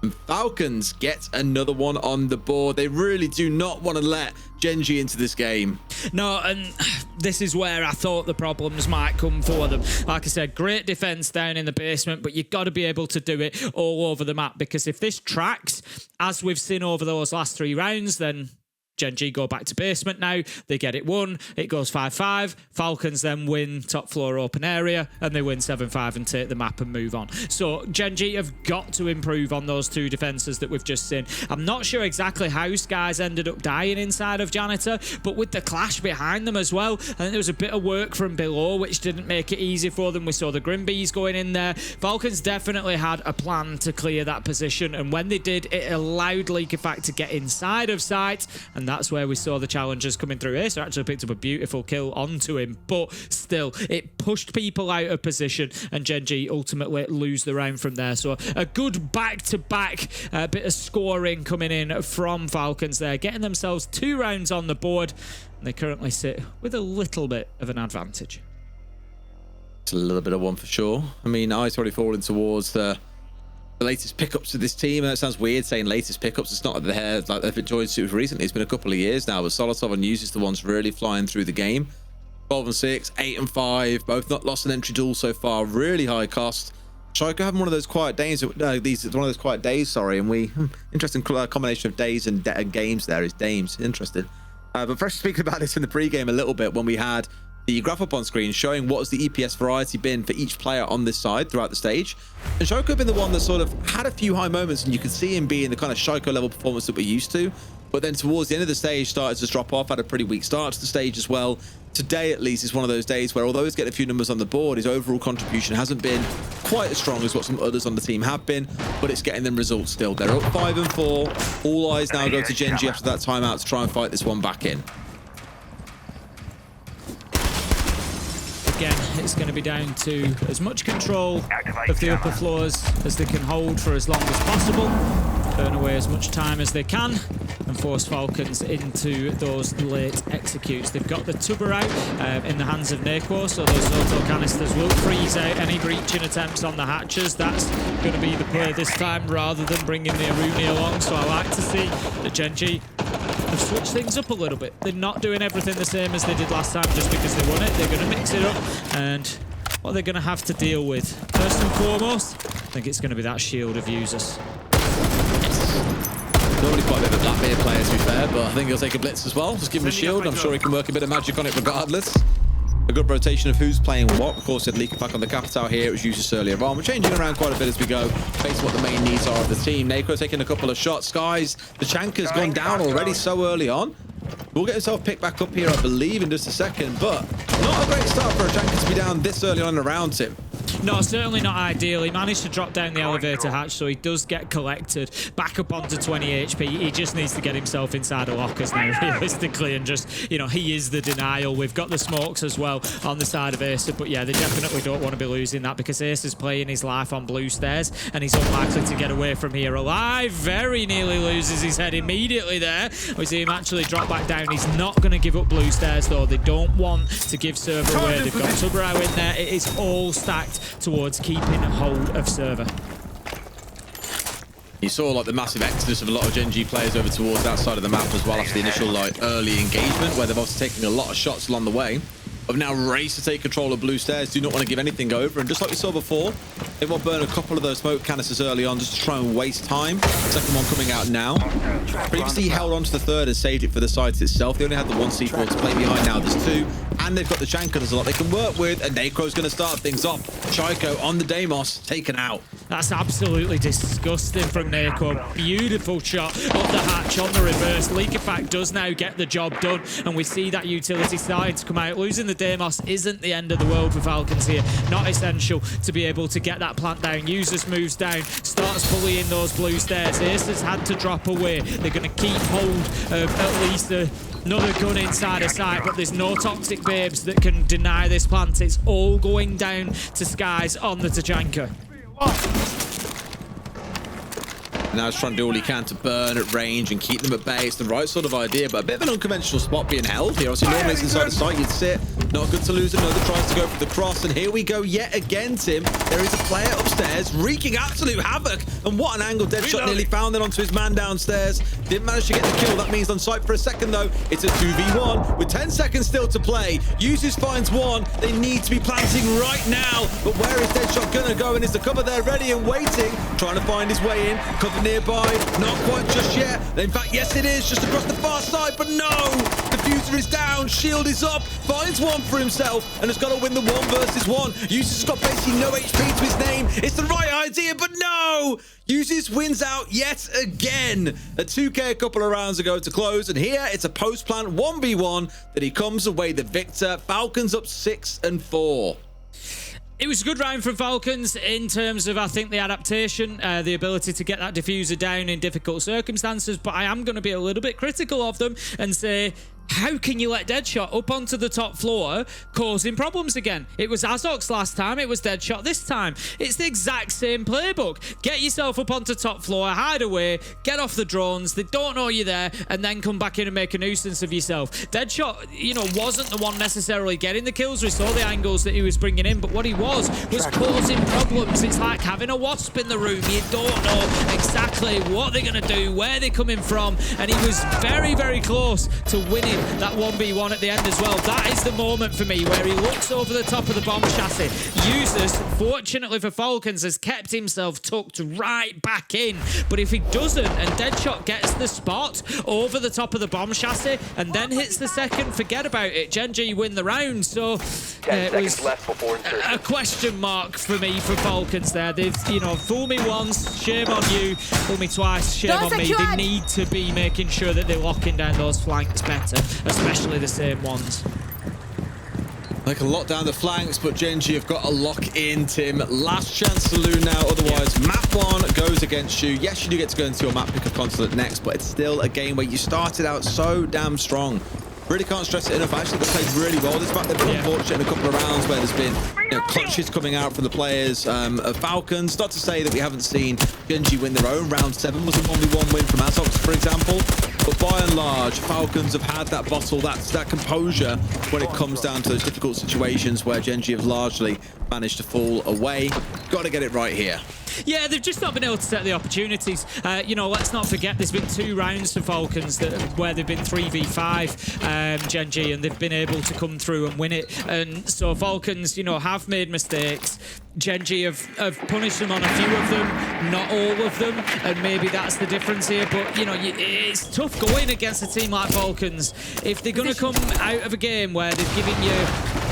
And Falcons get another one on the board. They really do not want to let Gen.G into this game. No, and this is where I thought the problems might come for them. Like I said, great defense down in the basement, but you've got to be able to do it all over the map, because if this tracks, as we've seen over those last 3 rounds, then Gen.G go back to basement now. They get it won. It goes 5-5. Falcons then win top floor open area, and they win 7-5 and take the map and move on. So Gen.G have got to improve on those 2 defenses that we've just seen. I'm not sure exactly how Skies ended up dying inside of Janitor, but with the clash behind them as well, I think there was a bit of work from below which didn't make it easy for them. We saw the Grimbees going in there. Falcons definitely had a plan to clear that position, and when they did, it allowed Leak Effect to get inside of sight, and that's where we saw the challengers coming through. Acer actually picked up a beautiful kill onto him, but still, it pushed people out of position, and Gen.G ultimately lose the round from there. So a good back-to-back bit of scoring coming in from Falcons there, getting themselves 2 rounds on the board, and they currently sit with a little bit of an advantage. It's a little bit of one for sure. I mean, eyes already falling towards the latest pickups to this team. And it sounds weird saying latest pickups. It's not like they've enjoyed suits recently. It's been a couple of years now, but Solotov and News is the ones really flying through the game. 12-6, 8-5, both not lost an entry duel so far. Really high cost. Shaiko having one of those quiet days. One of those quiet days. Sorry, and interesting combination of days and games. There is dames. Interesting. But first, speaking about this in the pre-game a little bit, when we had the graph up on screen showing what has the EPS variety been for each player on this side throughout the stage. And Shaiko had been the one that sort of had a few high moments, and you could see him being the kind of Shaiko level performance that we're used to. But then towards the end of the stage started to drop off, had a pretty weak start to the stage as well. Today, at least, is one of those days where, although he's getting a few numbers on the board, his overall contribution hasn't been quite as strong as what some others on the team have been, but it's getting them results still. They're up 5-4. All eyes now go to Gen.G after that timeout to try and fight this one back in. Again, it's going to be down to as much control of the upper floors as they can hold for as long as possible, burn away as much time as they can, and force Falcons into those late executes. They've got the tubber out in the hands of Nakwo, so those auto canisters will freeze out any breaching attempts on the hatches. That's going to be the play this time, rather than bringing the Aruni along. So I like to see that Gen.G have switched things up a little bit. They're not doing everything the same as they did last time just because they won it. They're going to mix it up, and what they're going to have to deal with, first and foremost, I think it's going to be that shield of users. Normally quite a bit of a Blackbeard player, to be fair, but I think he'll take a blitz as well. Just give him a shield. I'm sure he can work a bit of magic on it regardless. A good rotation of who's playing what. Of course, he had Leak back on the Capital here. It was Usus earlier on. We're changing around quite a bit as we go, based on what the main needs are of the team. Nakwo taking a couple of shots. Skies, the Chanka's gone down already so early on. We'll get himself picked back up here, I believe, in just a second, but not a great start for a Chanka to be down this early on around him. No, certainly not ideal. He managed to drop down the elevator hatch, so he does get collected back up onto 20 HP. He just needs to get himself inside of lockers now, realistically, and just, you know, he is the denial. We've got the smokes as well on the side of Acer, but yeah, they definitely don't want to be losing that, because Acer's playing his life on blue stairs, and he's unlikely to get away from here alive. Very nearly loses his head immediately there. We see him actually drop back down. He's not going to give up blue stairs, though. They don't want to give server away. They've got Tubrau in there. It is all stacked towards keeping hold of server. You saw like the massive exodus of a lot of Gen.G players over towards that side of the map as well after the initial like early engagement, where they've also taken a lot of shots along the way. have now raced to take control of blue stairs. Do not want to give anything over. And just like we saw before, they will burn a couple of those smoke canisters early on just to try and waste time. Second one coming out now. Previously, he held on to the third and saved it for the site itself. They only had the one C4 to play behind. Now there's two. And they've got the Janka. There's a lot they can work with. And Necro's going to start things off. Chyko on the Deimos, taken out. That's absolutely disgusting from Necro. Beautiful shot of the hatch on the reverse. Leakifact does now get the job done, and we see that utility starting to come out. Losing the Deimos isn't the end of the world for Falcons here. Not essential to be able to get that plant down. Users moves down, starts bullying those blue stairs. Ace has had to drop away. They're going to keep hold of at least another gun inside a site, but there's no toxic babes that can deny this plant. It's all going down to Skies on the Tachanka. Now he's trying to do all he can to burn at range and keep them at bay. It's the right sort of idea, but a bit of an unconventional spot being held here. Obviously, normally it's inside the site, you'd sit. Not good to lose another. Tries to go for the cross, and here we go yet again, Tim. There is a player upstairs wreaking absolute havoc. And what an angle. Deadshot nearly found it onto his man downstairs. Didn't manage to get the kill. That means on site for a second, though. It's a 2v1 with 10 seconds still to play. Uses finds one. They need to be planting right now. But where is Deadshot gonna go? And is the cover there ready and waiting? Trying to find his way in. Cover nearby. Not quite just yet. In fact, yes, it is. Just across the far side. But no! Diffuser is down. Shield is up. Finds one for himself and has got to win the 1 versus 1. Uses has got basically no HP to his name. It's the right idea, but no! Uses wins out yet again. A 2K a couple of rounds ago to close, and here it's a post-plant 1v1 that he comes away the victor. Falcons up 6-4. It was a good round from Falcons in terms of, I think, the adaptation, the ability to get that diffuser down in difficult circumstances, but I am going to be a little bit critical of them and say, how can you let Deadshot up onto the top floor causing problems again? It was Azox last time, it was Deadshot this time. It's the exact same playbook. Get yourself up onto top floor, hide away, get off the drones, they don't know you're there, and then come back in and make a nuisance of yourself. Deadshot, you know, wasn't the one necessarily getting the kills. We saw the angles that he was bringing in, but what he was causing problems. It's like having a wasp in the room. You don't know exactly what they're going to do, where they're coming from, and he was very, very close to winning that 1v1 at the end as well. That is the moment for me where he looks over the top of the bomb chassis. Users, fortunately for Falcons, has kept himself tucked right back in. But if he doesn't, and Deadshot gets the spot over the top of the bomb chassis and then hits the second, forget about it. Gen.G win the round. So it was a question mark for me for Falcons there. They've, you know, fool me once, shame on you. Fool me twice, shame on me. They need to be making sure that they're locking down those flanks better, especially the same ones. They can lock down the flanks, but Gen.G have got a lock in, Tim. Last chance saloon now, otherwise map 1 goes against you. Yes, you do get to go into your map pick of Consulate next, but it's still a game where you started out so damn strong. Really can't stress it enough. Actually, they've played really well. This fact they've been unfortunate in a couple of rounds where there's been, you know, clutches coming out from the players of Falcons. Not to say that we haven't seen Gen.G win their own. Round 7 was a 1v1 win from Azox, for example. But by and large, Falcons have had that bottle, that composure when it comes down to those difficult situations where Gen.G have largely managed to fall away. Got to get it right here. Yeah, they've just not been able to set the opportunities. You know, let's not forget there's been 2 rounds for Falcons where they've been 3v5 Gen.G, and they've been able to come through and win it. And so Falcons, you know, have made mistakes. Gen.G have punished them on a few of them, not all of them, and maybe that's the difference here. But, you know, it's tough going against a team like Falcons. If they're going to come out of a game where they've given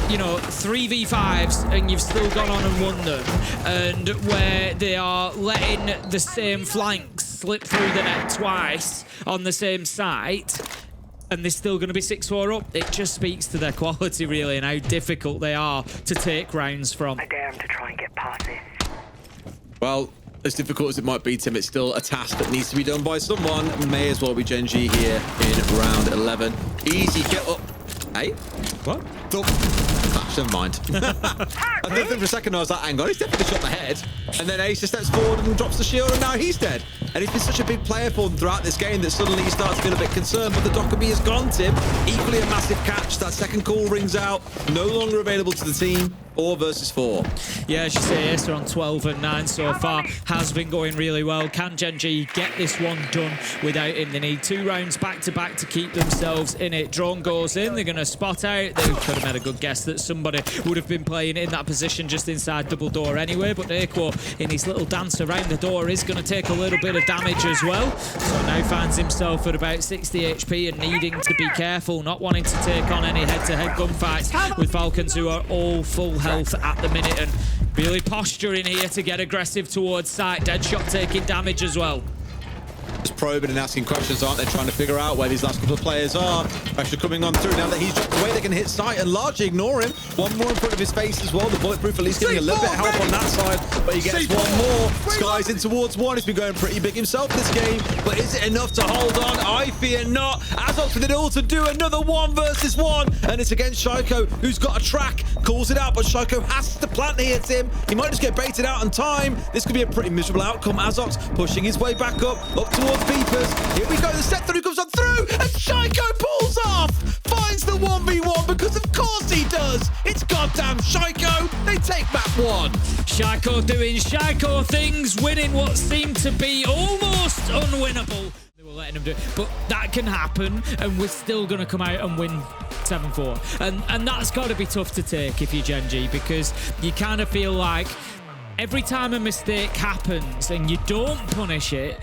you know, 3v5s and you've still gone on and won them, and where they are letting the same flanks slip through the net twice on the same site, and they're still going to be 6-4 up, it just speaks to their quality, really, and how difficult they are to take rounds from. I dare him to try and get past this. Well, as difficult as it might be, Tim, it's still a task that needs to be done by someone. May as well be Gen.G here in round 11. Easy get up. Hey? What? Never mind. I did think for a second I was like, hang on, he's definitely shot the head. And then Ace just steps forward and drops the shield, and now he's dead. And he's been such a big player for them throughout this game that suddenly you start to feel a bit concerned. But the Dockerby is gone, Tim. Equally a massive catch. That second call rings out. No longer available to the team. 4 versus 4. Yeah, as you say, Ace are on 12 and 9 so far. Has been going really well. Can Gen.G get this one done without him? They need 2 rounds back-to-back to keep themselves in it. Drone goes in. They're going to spot out. They could have made a good guess that somebody would have been playing in that position just inside double door anyway. But Aquo, in his little dance around the door, is going to take a little bit of damage as well. So now finds himself at about 60 HP and needing to be careful, not wanting to take on any head-to-head gunfights with Falcons, who are all full health at the minute, and really posturing here to get aggressive towards site. Deadshot taking damage as well. Just probing and asking questions, aren't they? Trying to figure out where these last couple of players are. Pressure coming on through. Now that he's dropped away, they can hit sight and largely ignore him. One more in front of his face as well. The bulletproof at least giving a little bit of help on that side, but he gets one more. Skies in towards one. He's been going pretty big himself this game, but is it enough to hold on? I fear not. Azok with it all to do another 1 versus 1, and it's against Shaiko, who's got a track. Calls it out, but Shaiko has to plant. He hits him. He might just get baited out on time. This could be a pretty miserable outcome. Azok's pushing his way back up towards Beepers. Here we go, the step through comes on through, and Shaiko pulls off! Finds the 1v1, because of course he does! It's goddamn Shaiko! They take map 1! Shaiko doing Shaiko things, winning what seemed to be almost unwinnable. They were letting him do it, but that can happen, and we're still going to come out and win 7-4. And that's got to be tough to take if you're Gen.G, because you kind of feel like every time a mistake happens and you don't punish it,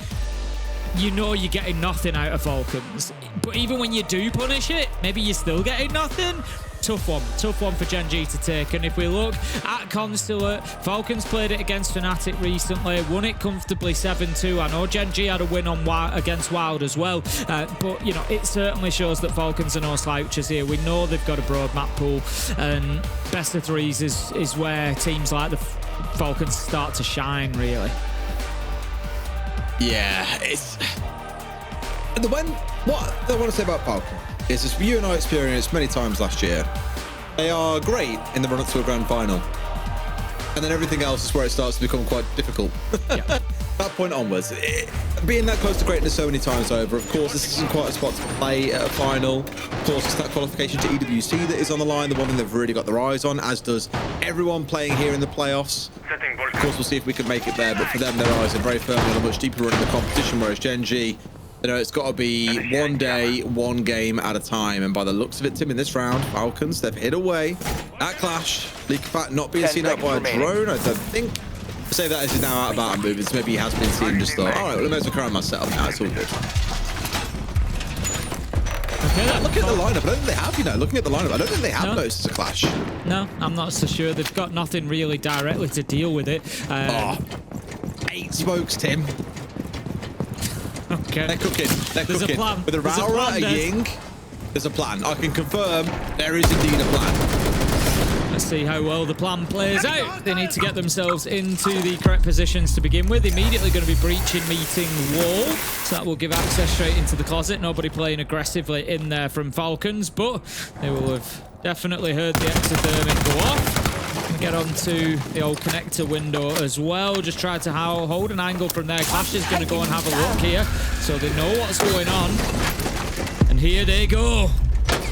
you know you're getting nothing out of Falcons. But even when you do punish it, maybe you're still getting nothing. Tough one for Gen.G to take. And if we look at Consulate, Falcons played it against Fnatic recently, won it comfortably 7-2. I know Gen.G had a win on against Wild as well, but you know, it certainly shows that Falcons are no slouches here. We know they've got a broad map pool, and best of threes is where teams like the Falcons start to shine, really. Yeah, it's... What I want to say about Falcon is, as you and I experienced many times last year, they are great in the run-up to a grand final. And then everything else is where it starts to become quite difficult. Yeah. That point onwards. Being that close to greatness so many times over, of course, this isn't quite a spot to play at a final. Of course, it's that qualification to EWC that is on the line, the one thing they've really got their eyes on, as does everyone playing here in the playoffs. Of course, we'll see if we can make it there, but for them, their eyes are very firmly on a much deeper run in the competition, whereas Gen.G, you know, it's got to be one day, one game at a time. And by the looks of it, Tim, in this round, Falcons, they've hit away. That clash, Leak of Fact not being seen out by a drone, I don't think. I say that as he's now out of out movements. Maybe he has been seen, just thought, all right, well, I may as well carry on my setup now. It's all good. Okay, look at the lineup. I don't think they have, you know, looking at the lineup, I don't think they have noticed a clash. No, I'm not so sure. They've got nothing really directly to deal with it. 8 smokes, Tim. Okay. They're cooking. They're There's cooking. A plan. With a Raura, a Ying, there's a plan. I can confirm there is indeed a plan. Let's see how well the plan plays out. They need to get themselves into the correct positions to begin with. Immediately going to be breaching meeting wall. So that will give access straight into the closet. Nobody playing aggressively in there from Falcons, but they will have definitely heard the exothermic go off. Get onto the old connector window as well. Just try to hold an angle from there. Clash is going to go and have a look here, so they know what's going on. And here they go.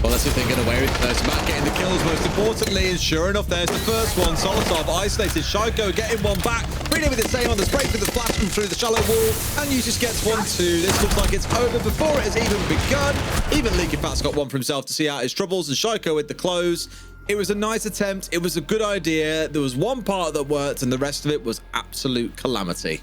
Well, that's what they're getting away with. There's Matt getting the kills, most importantly, and sure enough, there's the first one. Solotov isolated. Shaiko getting one back. Reading with the same on the spray through the flash from through the shallow wall, and you just gets 1-2. This looks like it's over before it has even begun. Even Leaky Fat's got one for himself to see out his troubles, and Shaiko with the close. It was a nice attempt. It was a good idea. There was one part that worked, and the rest of it was absolute calamity.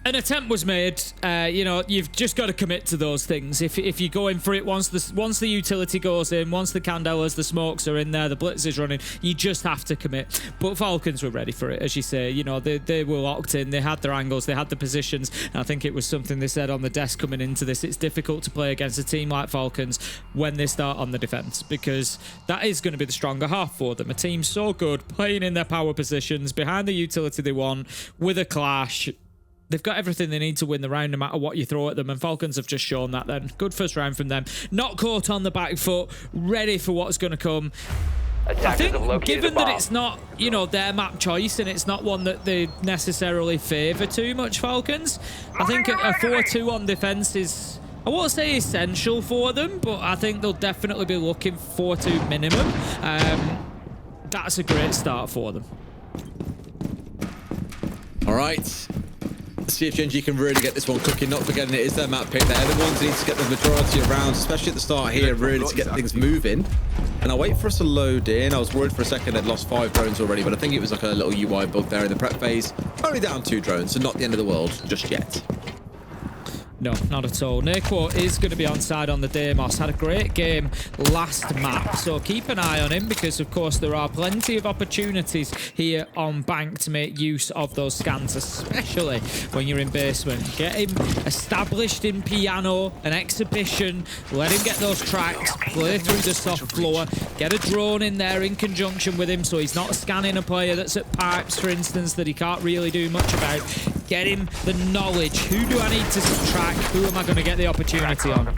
An attempt was made. You know, you've just got to commit to those things. If you're going for it, once the utility goes in, once the Candelas, the smokes are in there, the blitz is running, you just have to commit. But Falcons were ready for it, as you say. You know, they were locked in. They had their angles. They had the positions. And I think it was something they said on the desk coming into this. It's difficult to play against a team like Falcons when they start on the defense, because that is going to be the stronger half for them. A team so good, playing in their power positions, behind the utility they want, with a clash. They've got everything they need to win the round no matter what you throw at them, and Falcons have just shown that then. Good first round from them. Not caught on the back foot, ready for what's going to come. I think, given that it's not, you know, their map choice and it's not one that they necessarily favour too much, Falcons, I think a 4-2 on defence is, I won't say essential for them, but I think they'll definitely be looking 4-2 minimum. that's a great start for them. All right. Let's see if Gen.G can really get this one cooking. Not forgetting it is their map pick. They're the ones that need to get the majority of rounds, especially at the start here, really to get things moving. And I'll wait for us to load in. I was worried for a second they'd lost 5 drones already, but I think it was like a little UI bug there in the prep phase. Only down 2 drones, so not the end of the world just yet. No, not at all. Naquo is going to be onside on the Deimos. Had a great game last map, so keep an eye on him because, of course, there are plenty of opportunities here on Bank to make use of those scans, especially when you're in basement. Get him established in piano, an exhibition, let him get those tracks, play through the soft floor, get a drone in there in conjunction with him so he's not scanning a player that's at pipes, for instance, that he can't really do much about. Get him the knowledge. Who do I need to subtract? Who am I going to get the opportunity on? Right,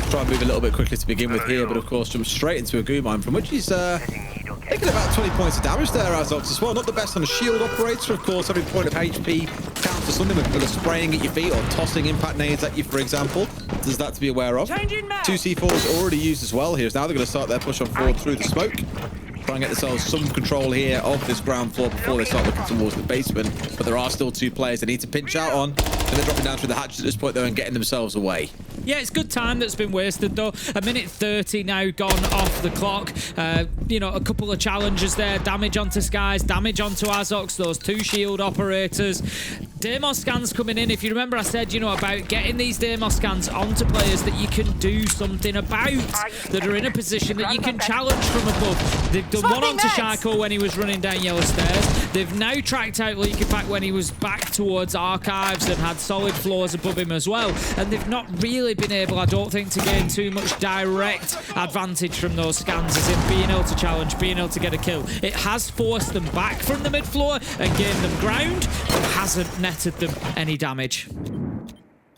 try and move a little bit quickly to begin with here, but of course jump straight into a goo mine from which he's taking about 20 points of damage there, Azox as well. Not the best on a shield operator, of course. Every point of HP counts for something with spraying at your feet or tossing impact nades at you, for example. There's that to be aware of. 2 C4s already used as well here. Now they're going to start their push on forward through the smoke. Try and get themselves some control here of this ground floor before they start looking towards the basement. But there are still 2 players they need to pinch out on. And they're dropping down through the hatches at this point, though, and getting themselves away. Yeah, it's good time that's been wasted, though. 1:30 now gone off the clock. You know, a couple of challenges there. Damage onto Skies, damage onto Azox, those 2 shield operators. Deimos scans coming in. If you remember, I said, you know, about getting these Deimos scans onto players that you can do something about, that are in a position that you can challenge from above. They've done one onto Shaiko when he was running down yellow stairs. They've now tracked out Leakypack when he was back towards archives and had solid floors above him as well. And they've not really been able, I don't think, to gain too much direct advantage from those scans, as in being able to challenge, being able to get a kill. It has forced them back from the mid floor and gained them ground, but hasn't netted them any damage.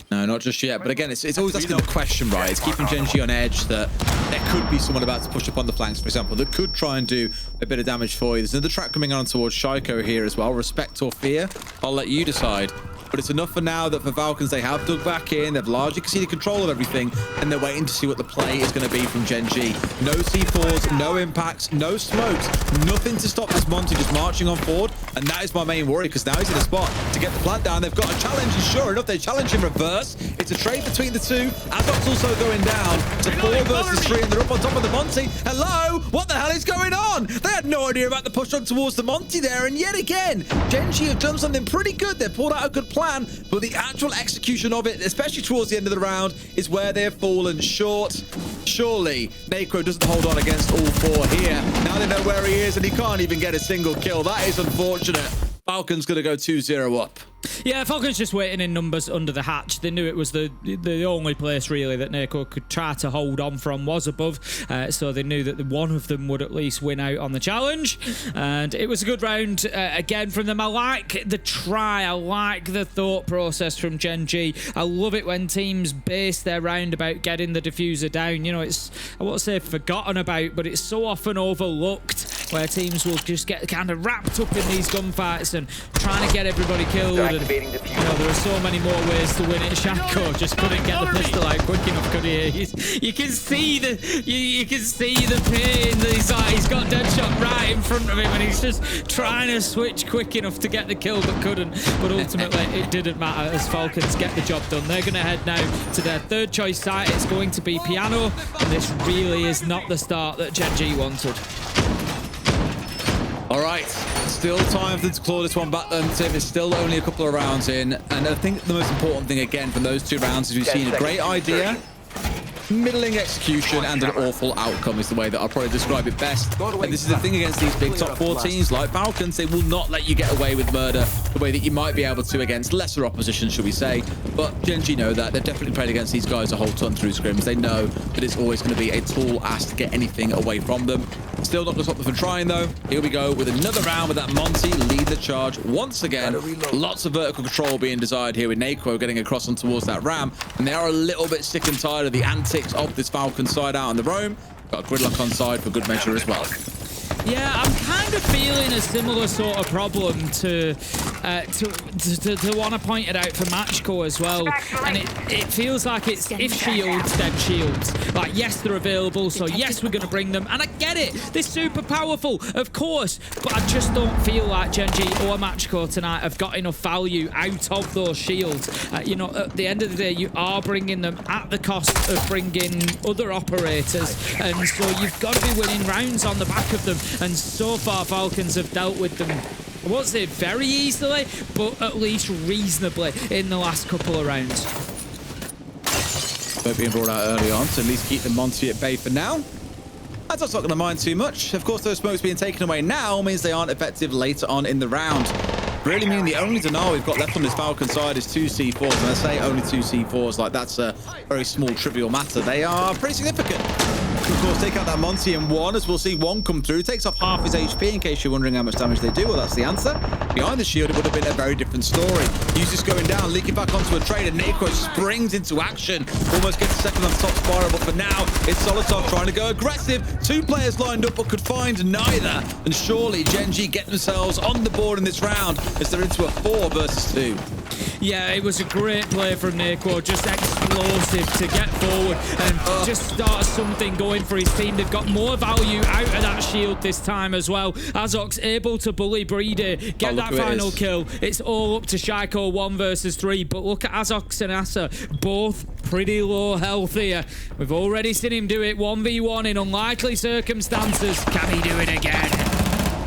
No, not just yet. But again, it's always asking the question, right? It's keeping Gen.G on edge that there could be someone about to push up on the flanks, for example, that could try and do a bit of damage for you. There's another track coming on towards Shaiko here as well. Respect or fear? I'll let you decide. But it's enough for now that for Falcons, they have dug back in. They've largely conceded control of everything, and they're waiting to see what the play is going to be from Gen.G. No C4s, no impacts, no smokes, nothing to stop this Monty just marching on forward. And that is my main worry, because now he's in a spot to get the plant down. They've got a challenge, and sure enough, they challenge in reverse. It's a trade between the 2. Azok's also going down to 4 versus 3, and they're up on top of the Monty. Hello? What the hell is going on? They had no idea about the push up towards the Monty there, and yet again, Gen.G have done something pretty good. They've pulled out a good plan, but the actual execution of it, especially towards the end of the round, is where they've fallen short. Surely, Naquo doesn't hold on against all 4 here. Now they know where he is, and he can't even get a single kill. That is unfortunate. Falcons going to go 2-0 up. Yeah, Falcons just waiting in numbers under the hatch. They knew it was the only place really that Naquo could try to hold on from was above, so they knew that one of them would at least win out on the challenge, and it was a good round again from them. I like the try, I like the thought process from Gen.G. I love it when teams base their round about getting the diffuser down. You know, it's, I won't say forgotten about, but it's so often overlooked where teams will just get kind of wrapped up in these gunfights and trying to get everybody killed. And, you know, there are so many more ways to win it. Shaco just couldn't get the pistol out quick enough, could he? You can see the you can see the pain that he's got Deadshot right in front of him, and he's just trying to switch quick enough to get the kill, but couldn't. But ultimately, it didn't matter as Falcons get the job done. They're going to head now to their 3rd choice site. It's going to be Piano, and this really is not the start that Gen.G wanted. All right, still time for them to claw this one back then, Tim. It's still only a couple of rounds in. And I think the most important thing, again, from those 2 rounds is we've seen a great idea, middling execution, and an awful outcome is the way that I'll probably describe it best. And this is the thing against these big top 4 teams like Falcons. They will not let you get away with murder the way that you might be able to against lesser opposition, should we say. But Gen.G know that. They've definitely played against these guys a whole ton through scrims. They know that it's always going to be a tall ask to get anything away from them. Still not going to stop them from trying, though. Here we go with another round with that Monty lead the charge once again. Lots of vertical control being desired here with Naquo getting across on towards that ram. And they are a little bit sick and tired of the antics of this Falcon side out on the roam. Got a gridlock on side for good measure as well. Yeah, I'm kind of feeling a similar sort of problem to to want to point it out for Matchco as well. And it feels like it's if shields, then shields. Like, yes, they're available, so yes, we're going to bring them. And I get it. They're super powerful, of course. But I just don't feel like Gen.G or Matchco tonight have got enough value out of those shields. You know, at the end of the day, you are bringing them at the cost of bringing other operators. And so you've got to be winning rounds on the back of them. And so far, Falcons have dealt with them, I won't say very easily, but at least reasonably in the last couple of rounds. Both being brought out early on to at least keep the Monty at bay for now. That's not going to mind too much. Of course, those smokes being taken away now means they aren't effective later on in the round. Really meaning the only Dinar we've got left on this Falcon side is 2 C4s. And I say only 2 C4s, like that's a very small, trivial matter. They are pretty significant. Of course, take out that Monty in one, as we'll see one come through. Takes off half his HP, in case you're wondering how much damage they do. Well, that's the answer. Behind the shield, it would have been a very different story. Usus going down, leaking back onto a trade, and Necro springs into action. Almost gets a second on top spiral, but for now, it's Solitov trying to go aggressive. 2 players lined up, but could find neither. And surely, Gen.G get themselves on the board in this round, as they're into a 4 versus 2. Yeah, it was a great play from Necro, just explosive to get forward and just start something going for his team. They've got more value out of that shield this time as well. Azok's able to bully Breeder, get that final kill. It's all up to Shaiko 1 versus 3, but look at Azok and Asa, both pretty low health here. We've already seen him do it 1v1 in unlikely circumstances. Can he do it again?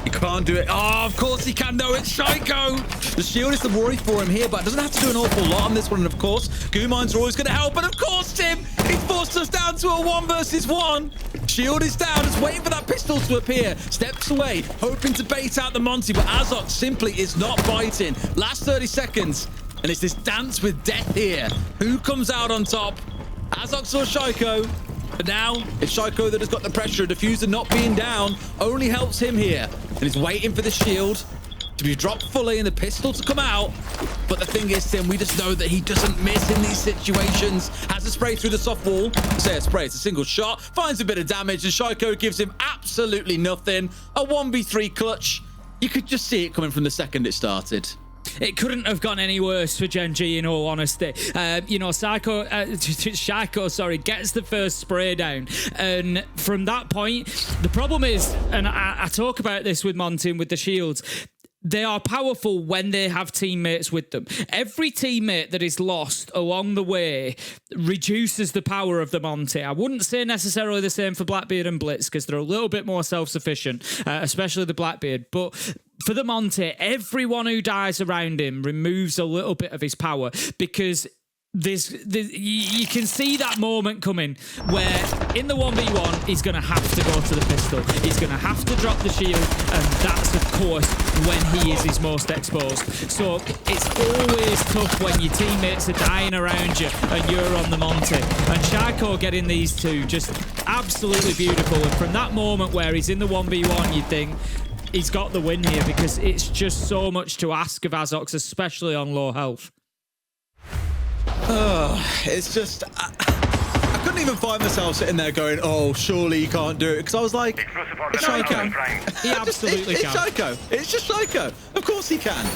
He can't do it. Oh, of course he can, though. It's Shaiko. The shield is the worry for him here, but doesn't have to do an awful lot on this one. And of course, Goo Mines are always going to help. And of course, Tim, he's forced us down to a 1 versus 1. Shield is down, just waiting for that pistol to appear. Steps away, hoping to bait out the Monty, but Azok simply is not biting. Last 30 seconds, and it's this dance with death here. Who comes out on top? Azok or Shaiko? But now, it's Shaiko that has got the pressure. Diffuser not being down only helps him here. And he's waiting for the shield to be dropped fully and the pistol to come out. But the thing is, Tim, we just know that he doesn't miss in these situations. Has a spray through the soft wall. I say a spray, it's a single shot. Finds a bit of damage, and Shaiko gives him absolutely nothing. A 1v3 clutch. You could just see it coming from the second it started. It couldn't have gone any worse for Gen.G, in all honesty. You know, Shaiko, sorry, gets the first spray down. And from that point, the problem is, and I talk about this with Monty and with the shields, they are powerful when they have teammates with them. Every teammate that is lost along the way reduces the power of the Monty. I wouldn't say necessarily the same for Blackbeard and Blitz, because they're a little bit more self-sufficient, especially the Blackbeard. But for the Monty, everyone who dies around him removes a little bit of his power, because you can see that moment coming where in the 1v1 he's going to have to go to the pistol, he's going to have to drop the shield, and that's of course when he is his most exposed. So it's always tough when your teammates are dying around you and you're on the Monty. And Shaiko getting these two, just absolutely beautiful. And from that moment where he's in the 1v1, you think he's got the win here, because it's just so much to ask of Azox, especially on low health. It's just, I couldn't even find myself sitting there going, oh, surely he can't do it. Because I was like, it's Shaiko. He absolutely can. It's Shaiko. It's just Shaiko. Of course he can.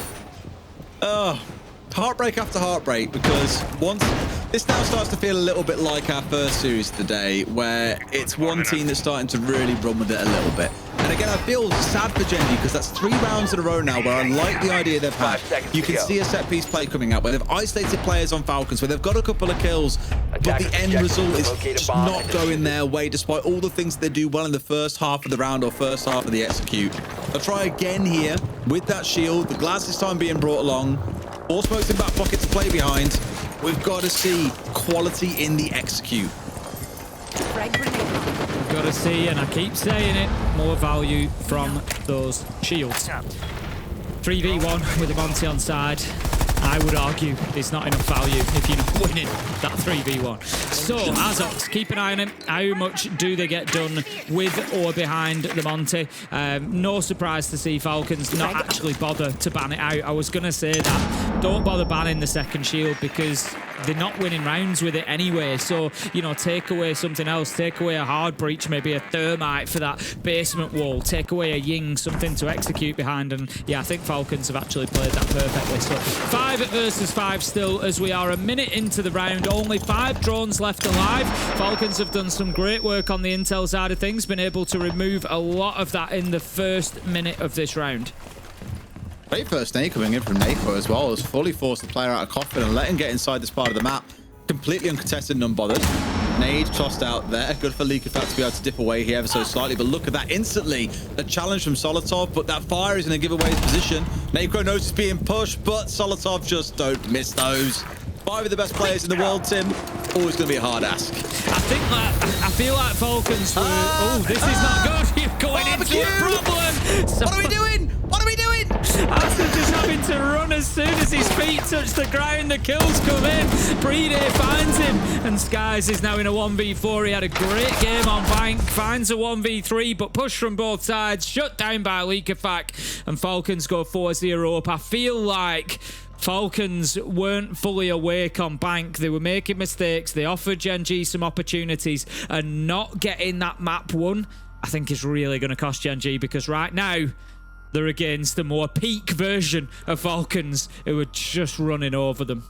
Heartbreak after heartbreak, because once this now starts to feel a little bit like our first series of the day, where it's one team that's starting to really run with it a little bit. And again, I feel sad for Gen.G, because that's 3 rounds in a row now where I like the idea they've had. You can see a set piece play coming out where they've isolated players on Falcons, where they've got a couple of kills, but the end result is just not going their way, despite all the things that they do well in the first half of the round or first half of the execute. I'll try again here with that shield, the glass this time being brought along. All smokes in back pocket to play behind. We've got to see quality in the execute. We've got to see, and I keep saying it, more value from those shields. 3v1 with a Monty on side. I would argue there's not enough value if you're not winning that 3v1. So, Azox, keep an eye on him. How much do they get done with or behind the Monty? No surprise to see Falcons not actually bother to ban it out. I was going to say that. Don't bother banning the second shield, because they're not winning rounds with it anyway. So, you know, take away something else. Take away a hard breach, maybe a thermite for that basement wall. Take away a Ying, something to execute behind. And yeah, I think Falcons have actually played that perfectly. So 5 versus 5 still, as we are a minute into the round. Only 5 drones left alive. Falcons have done some great work on the intel side of things, been able to remove a lot of that in the first minute of this round. Great first nade coming in from Nako as well. Has fully forced the player out of coffin and let him get inside this part of the map. Completely uncontested and unbothered. Nade tossed out there. Good for Leakafat to be able to dip away here ever so slightly. But look at that instantly. A challenge from Solotov, but that fire is going to give away his position. Nako knows he's being pushed, but Solotov just don't miss those. 5 of the best players in the world, Tim. Always going to be a hard ask. I feel like Falcons were... oh, this is not good. You're going into a problem. So, what are we doing? What are we doing? After just having to run as soon as his feet touch the ground, the kills come in. Brede finds him, and Skies is now in a 1v4. He had a great game on Bank, finds a 1v3, but pushed from both sides, shut down by Leakafak, and Falcons go 4-0 up. I feel like Falcons weren't fully awake on Bank. They were making mistakes. They offered Gen.G some opportunities, and not getting that map won, I think, is really going to cost Gen.G, because right now they're against the more peak version of Falcons who are just running over them.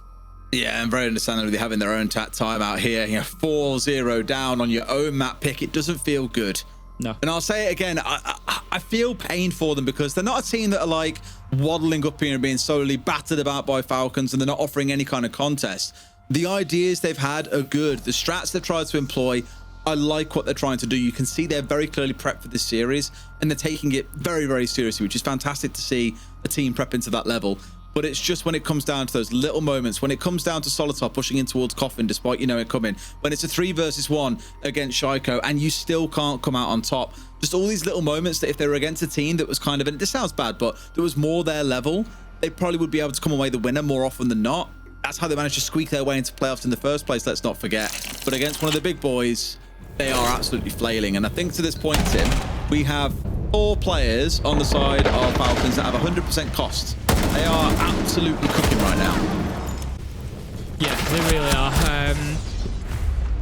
Yeah, and very understandably having their own time out here. You know, 4-0 down on your own map pick. It doesn't feel good. No. And I'll say it again, I feel pain for them, because they're not a team that are like waddling up here and being solely battered about by Falcons, and they're not offering any kind of contest. The ideas they've had are good. The strats they've tried to employ, I like what they're trying to do. You can see they're very clearly prepped for this series, and they're taking it very, very seriously, which is fantastic to see a team prep into that level. But it's just when it comes down to those little moments, when it comes down to Solotov pushing in towards Coffin despite you know it coming, when it's a 3 versus 1 against Shaiko and you still can't come out on top. Just all these little moments that if they were against a team that was kind of, and this sounds bad, but there was more their level, they probably would be able to come away the winner more often than not. That's how they managed to squeak their way into playoffs in the first place, let's not forget. But against one of the big boys, they are absolutely flailing. And I think to this point, Tim, we have 4 players on the side of Falcons that have 100% cost. They are absolutely cooking right now. Yeah, they really are.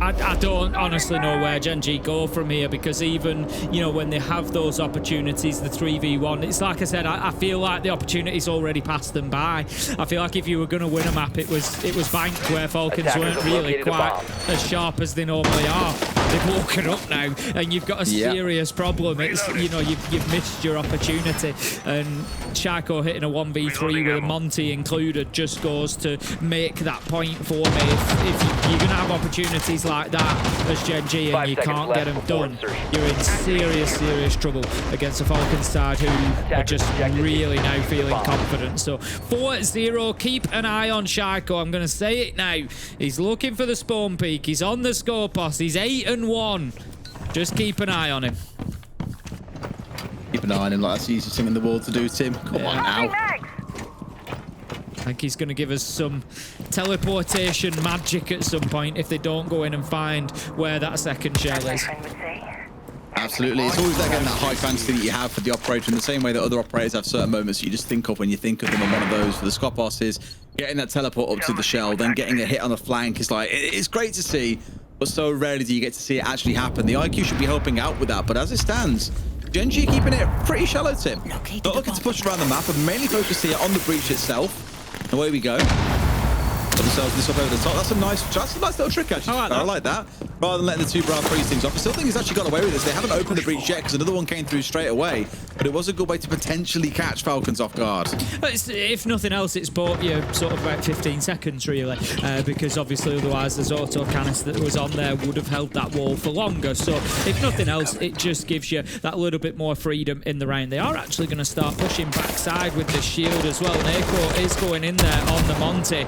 I don't honestly know where Gen.G go from here, because even, you know, when they have those opportunities, the 3v1, it's like I said, I feel like the opportunity's already passed them by. I feel like if you were going to win a map, it was Bank, where Falcons weren't really quite as sharp as they normally are. They've woken up now, and you've got a serious problem. It's, you know, you've missed your opportunity, and Shaiko hitting a 1v3 with a Monty included just goes to make that point for me. If you're going to have opportunities like that as Gen.G and you can't get them done, you're in serious trouble against a Falcons side who are just really now feeling confident. So 4-0, keep an eye on Shaiko. I'm going to say it now. He's looking for the spawn peak. He's on the score post. He's 8-1. Just keep an eye on him. Keep an eye on him, like that's the easiest thing in the world to do, Tim. Come on now. I think he's going to give us some teleportation magic at some point if they don't go in and find where that second shell is. Absolutely. It's always again that high fantasy that you have for the operator, in the same way that other operators have certain moments that you just think of when you think of them. And one of those for the Skopos is getting that teleport up to the shell, then getting a hit on the flank is like, it's great to see, but so rarely do you get to see it actually happen. The IQ should be helping out with that, but as it stands, Gen.G keeping it pretty shallow, Tim. Not looking to push around the map, but mainly focused here on the breach itself. Away we go. Put themselves this up over the top. That's a nice little trick, actually. I like that. Rather than letting the 2 Brown freeze things off. I still think he's actually got away with this. They haven't opened the breach yet because another one came through straight away. But it was a good way to potentially catch Falcons off guard. If nothing else, it's bought you sort of about 15 seconds, really. Because obviously, otherwise, the auto canister that was on there would have held that wall for longer. So, if nothing else, it just gives you that little bit more freedom in the round. They are actually going to start pushing backside with the shield as well. Nako is going in there on the Monty.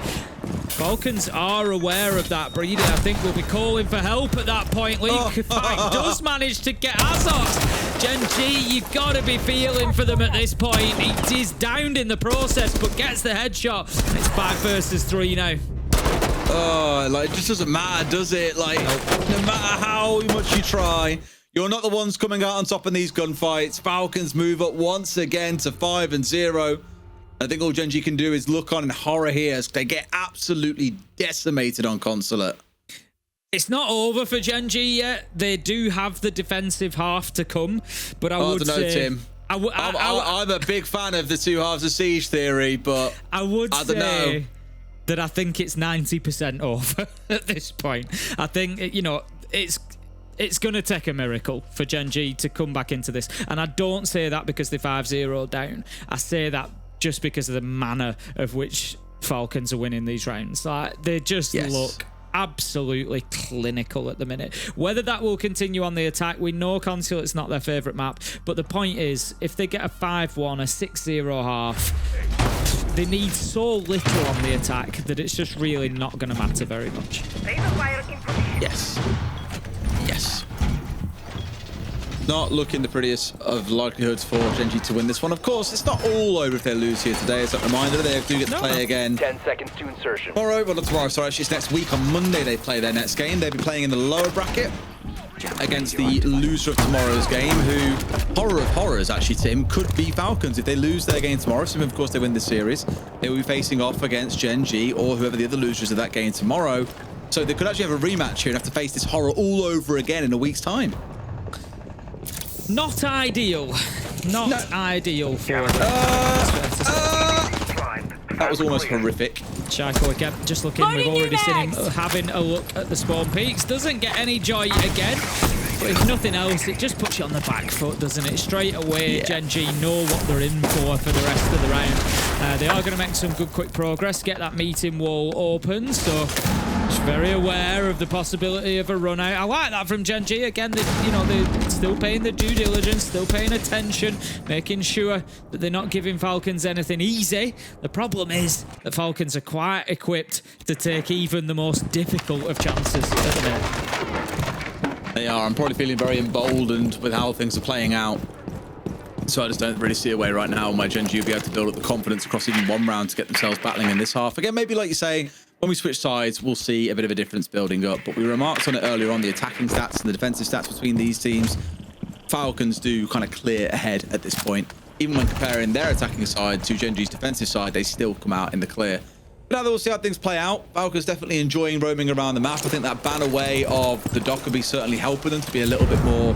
Falcons are aware of that. Brede, I think, will be calling for help at that point. Leakafak does manage to get Azox. Gen.G, you've got to be feeling for them at this point. He is downed in the process, but gets the headshot. It's 5 versus 3 now. Oh, like, it just doesn't matter, does it? Like, no matter how much you try, you're not the ones coming out on top in these gunfights. Falcons move up once again to 5-0. I think all Gen.G can do is look on in horror here as they get absolutely decimated on Consulate. It's not over for Gen.G yet. They do have the defensive half to come, but I would don't know, say... Tim. I'm a big fan of the two halves of Siege theory, but I would don't say know. that I think it's 90% over at this point. I think, you know, it's going to take a miracle for Gen.G to come back into this. And I don't say that because they're 5-0 down. I say that just because of the manner of which Falcons are winning these rounds. Like, they just look absolutely clinical at the minute. Whether that will continue on the attack, we know Consulate's not their favourite map, but the point is, if they get a 5-1, a 6-0 half, they need so little on the attack that it's just really not going to matter very much. Yes. Yes. Not looking the prettiest of likelihoods for Gen.G to win this one. Of course, it's not all over if they lose here today. As a reminder, they do get to play again 10 seconds to insertion. Tomorrow, well, not tomorrow, sorry, actually it's next week. On Monday, they play their next game. They'll be playing in the lower bracket against the loser of tomorrow's game, who, horror of horrors, actually, Tim, could be Falcons. If they lose their game tomorrow, so of course they win this series, they will be facing off against Gen.G or whoever the other losers of that game tomorrow. So they could actually have a rematch here and have to face this horror all over again in a week's time. Not ideal. Not ideal for that was almost horrific. Shaiko again, just looking. We've already seen him having a look at the spawn peaks. Doesn't get any joy again. But if nothing else, it just puts you on the back foot, doesn't it? Straight away, Gen.G know what they're in for the rest of the round. They are going to make some good quick progress, get that meeting wall open. So just very aware of the possibility of a run out. I like that from Gen.G. Again, they're still paying the due diligence, still paying attention, making sure that they're not giving Falcons anything easy. The problem is that Falcons are quite equipped to take even the most difficult of chances at the minute. They are. I'm probably feeling very emboldened with how things are playing out. So I just don't really see a way right now where Gen.G will be able to build up the confidence across even one round to get themselves battling in this half. Again, maybe like you say, when we switch sides, we'll see a bit of a difference building up. But we remarked on it earlier on, the attacking stats and the defensive stats between these teams. Falcons do kind of clear ahead at this point. Even when comparing their attacking side to Gen.G's defensive side, they still come out in the clear. But now we'll see how things play out. Falcons definitely enjoying roaming around the map. I think that ban away of the dock will be certainly helping them to be a little bit more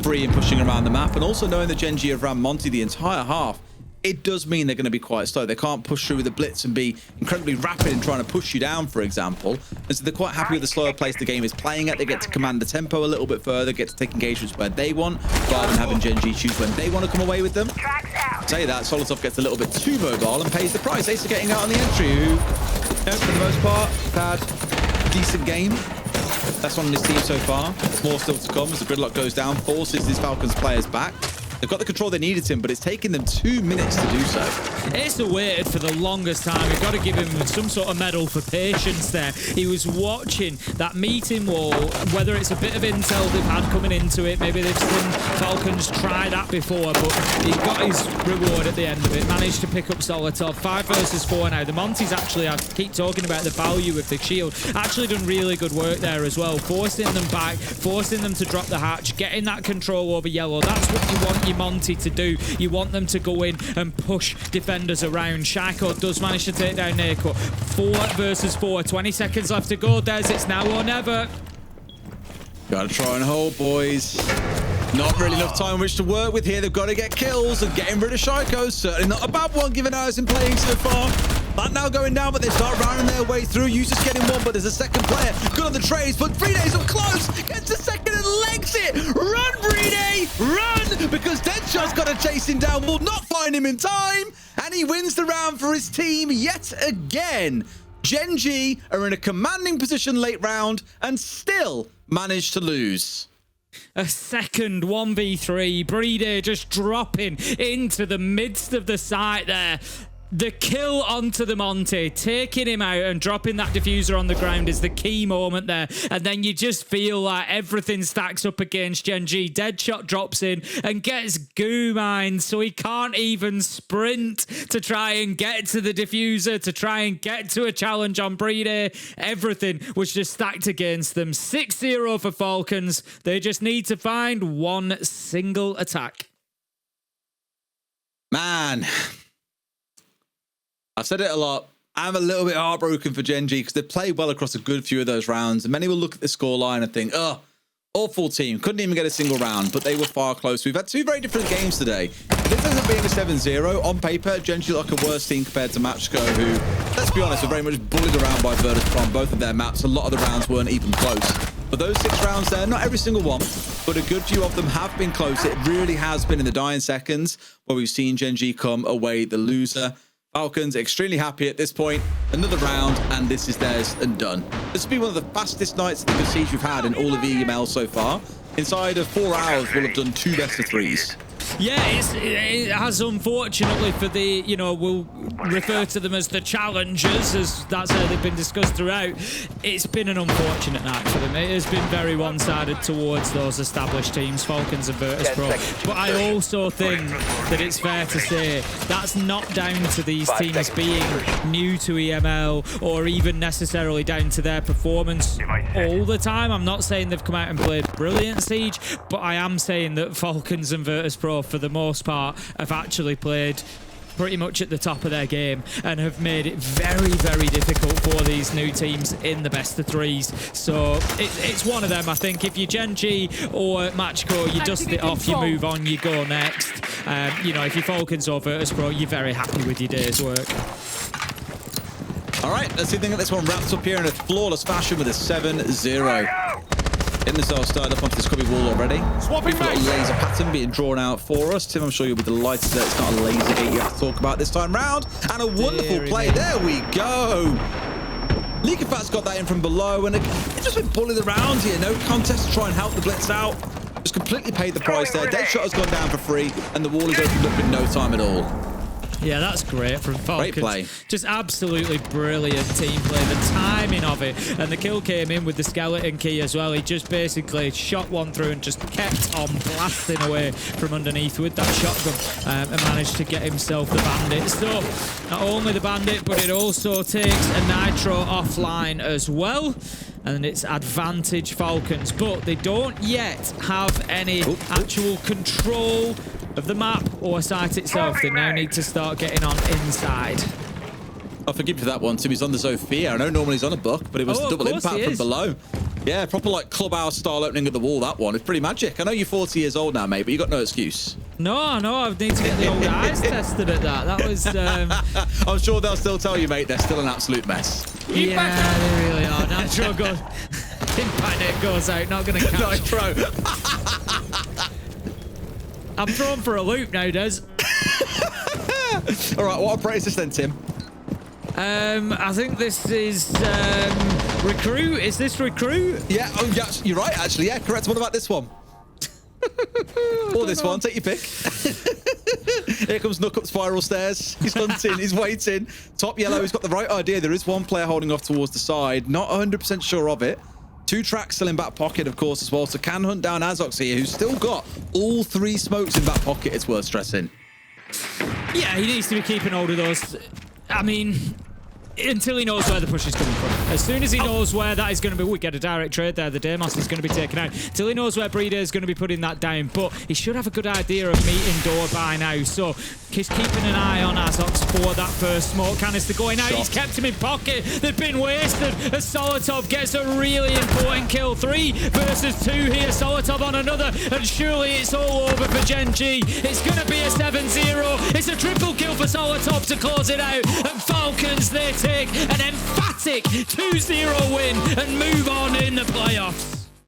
free and pushing around the map. And also knowing that Gen.G have ran Monty the entire half, it does mean they're going to be quite slow. They can't push through with the blitz and be incredibly rapid in trying to push you down, for example. And so they're quite happy with the slower pace the game is playing at. They get to command the tempo a little bit further, get to take engagements where they want, rather than having Gen.G choose when they want to come away with them. Say that, Solotov gets a little bit too mobile and pays the price. Ace are getting out on the entry, who, for the most part, had a decent game. That's one on his team so far. More still to come as the gridlock goes down, forces these Falcons players back. They've got the control they needed him, but it's taken them 2 minutes to do so. Ace waited for the longest time. We've got to give him some sort of medal for patience there. He was watching that meeting wall, whether it's a bit of intel they've had coming into it. Maybe they've seen Falcons try that before, but he got his reward at the end of it. Managed to pick up Solotov. 5 versus 4 now. The Monty's actually, I keep talking about the value of the shield, actually done really good work there as well. Forcing them back, forcing them to drop the hatch, getting that control over yellow. That's what you want your Monty to do. You want them to go in and push defenders around. Shaiko does manage to take down Neko. 4 versus 4. 20 seconds left to go. There's it's now or never. Gotta try and hold, boys. Not really enough time which to work with here. They've got to get kills, and getting rid of Shaiko certainly not a bad one given how it's been playing so far. That now going down, but they start rounding their way through. Users getting one, but there's a second player. Good on the trades, but Breede's up close. Gets a second and legs it. Run, Breede! Run! Because Deadshot's got to chase him down. Will not find him in time. And he wins the round for his team yet again. Gen.G are in a commanding position late round and still manage to lose. A second 1v3. Breede just dropping into the midst of the site there. The kill onto the Monty, taking him out and dropping that diffuser on the ground is the key moment there. And then you just feel like everything stacks up against Gen.G. Deadshot drops in and gets goo mined, so he can't even sprint to try and get to the diffuser, to try and get to a challenge on Breede. Everything was just stacked against them. 6-0 for Falcons. They just need to find one single attack. Man. I've said it a lot. I'm a little bit heartbroken for Gen.G because they played well across a good few of those rounds. And many will look at the scoreline and think, oh, awful team. Couldn't even get a single round, but they were far closer. We've had two very different games today. This ends up being a 7-0. On paper, Gen.G look like a worse team compared to Matchco, who, let's be honest, were very much bullied around by Virtus on both of their maps. A lot of the rounds weren't even close. But those 6 rounds there, not every single one, but a good few of them have been close. It really has been in the dying seconds where we've seen Gen.G come away the loser. Falcons extremely happy at this point. Another round, and this is theirs and done. This has been one of the fastest nights of the siege we've had in all of EML so far. Inside of 4 hours, we'll have done 2 best of 3s. Yeah, it has, unfortunately, for the, we'll refer to them as the challengers, as that's how they've been discussed throughout. It's been an unfortunate night for them. It has been very one-sided towards those established teams, Falcons and Virtus Pro. But I also think that it's fair to say that's not down to these teams being new to EML or even necessarily down to their performance all the time. I'm not saying they've come out and played brilliant Siege, but I am saying that Falcons and Virtus Pro, for the most part, have actually played pretty much at the top of their game and have made it very, very difficult for these new teams in the best of 3s. So it's one of them. I think if you're Gen.G or Matchco, you dust it off, you move on, you go next. If you're Falcons or Virtus Pro, you're very happy with your day's work. All right, let's see if they get this one wrapped up here in a flawless fashion with a 7-0. In the cell started up onto this cubby wall already. Beautiful little laser pattern being drawn out for us. Tim, I'm sure you'll be delighted that it's not a laser gate you have to talk about this time round. And a wonderful play. There we go. Leakyfat's got that in from below, and it's just been bullied around here. No contest to try and help the blitz out. Just completely paid the price there. Deadshot has gone down for free, and the wall is opened up in no time at all. Yeah, that's great from Falcons. Great play. Just absolutely brilliant team play. The timing of it. And the kill came in with the skeleton key as well. He just basically shot one through and just kept on blasting away from underneath with that shotgun and managed to get himself the bandit. So, not only the bandit, but it also takes a nitro offline as well. And it's advantage Falcons. But they don't yet have any actual control of the map or site itself. They now need to start getting on inside. I'll forgive you for that one, Tim. He's on the Zofia. I know normally he's on a buck, but it was a double impact from below. Yeah, proper like clubhouse style opening of the wall, that one. It's pretty magic. I know you're 40 years old now, mate, but you got no excuse. No, I need to get the old eyes tested at that. That was... I'm sure they'll still tell you, mate, they're still an absolute mess. Yeah, they really are. Natural goes... Impact net goes out, not going to catch. Nitro. I'm thrown for a loop now, Des. All right, what operator is this then, Tim? I think this is Recruit. Is this Recruit? Yeah, you're right, actually. Yeah, correct. What about this one? Or this one, take your pick. Here comes Nook up spiral stairs. He's hunting, he's waiting. Top yellow, he's got the right idea. There is one player holding off towards the side. Not 100% sure of it. 2 tracks still in back pocket, of course, as well. So can hunt down Azox here, who's still got all 3 smokes in back pocket, it's worth stressing. Yeah, he needs to be keeping hold of those. I mean, until he knows where the push is coming from. As soon as he knows where that is going to be, we get a direct trade there. The Daemos is going to be taken out. Till he knows where Breeder is going to be putting that down. But he should have a good idea of meeting door by now. So he's keeping an eye on Azox for that first smoke canister going out. He's kept him in pocket. They've been wasted as Solotov gets a really important kill. 3 versus 2 here. Solotov on another. And surely it's all over for Gen.G. It's going to be a 7-0. It's a triple kill for Solotov to close it out. And Falcons, they take an emphatic 2-0 win and move on in the playoffs.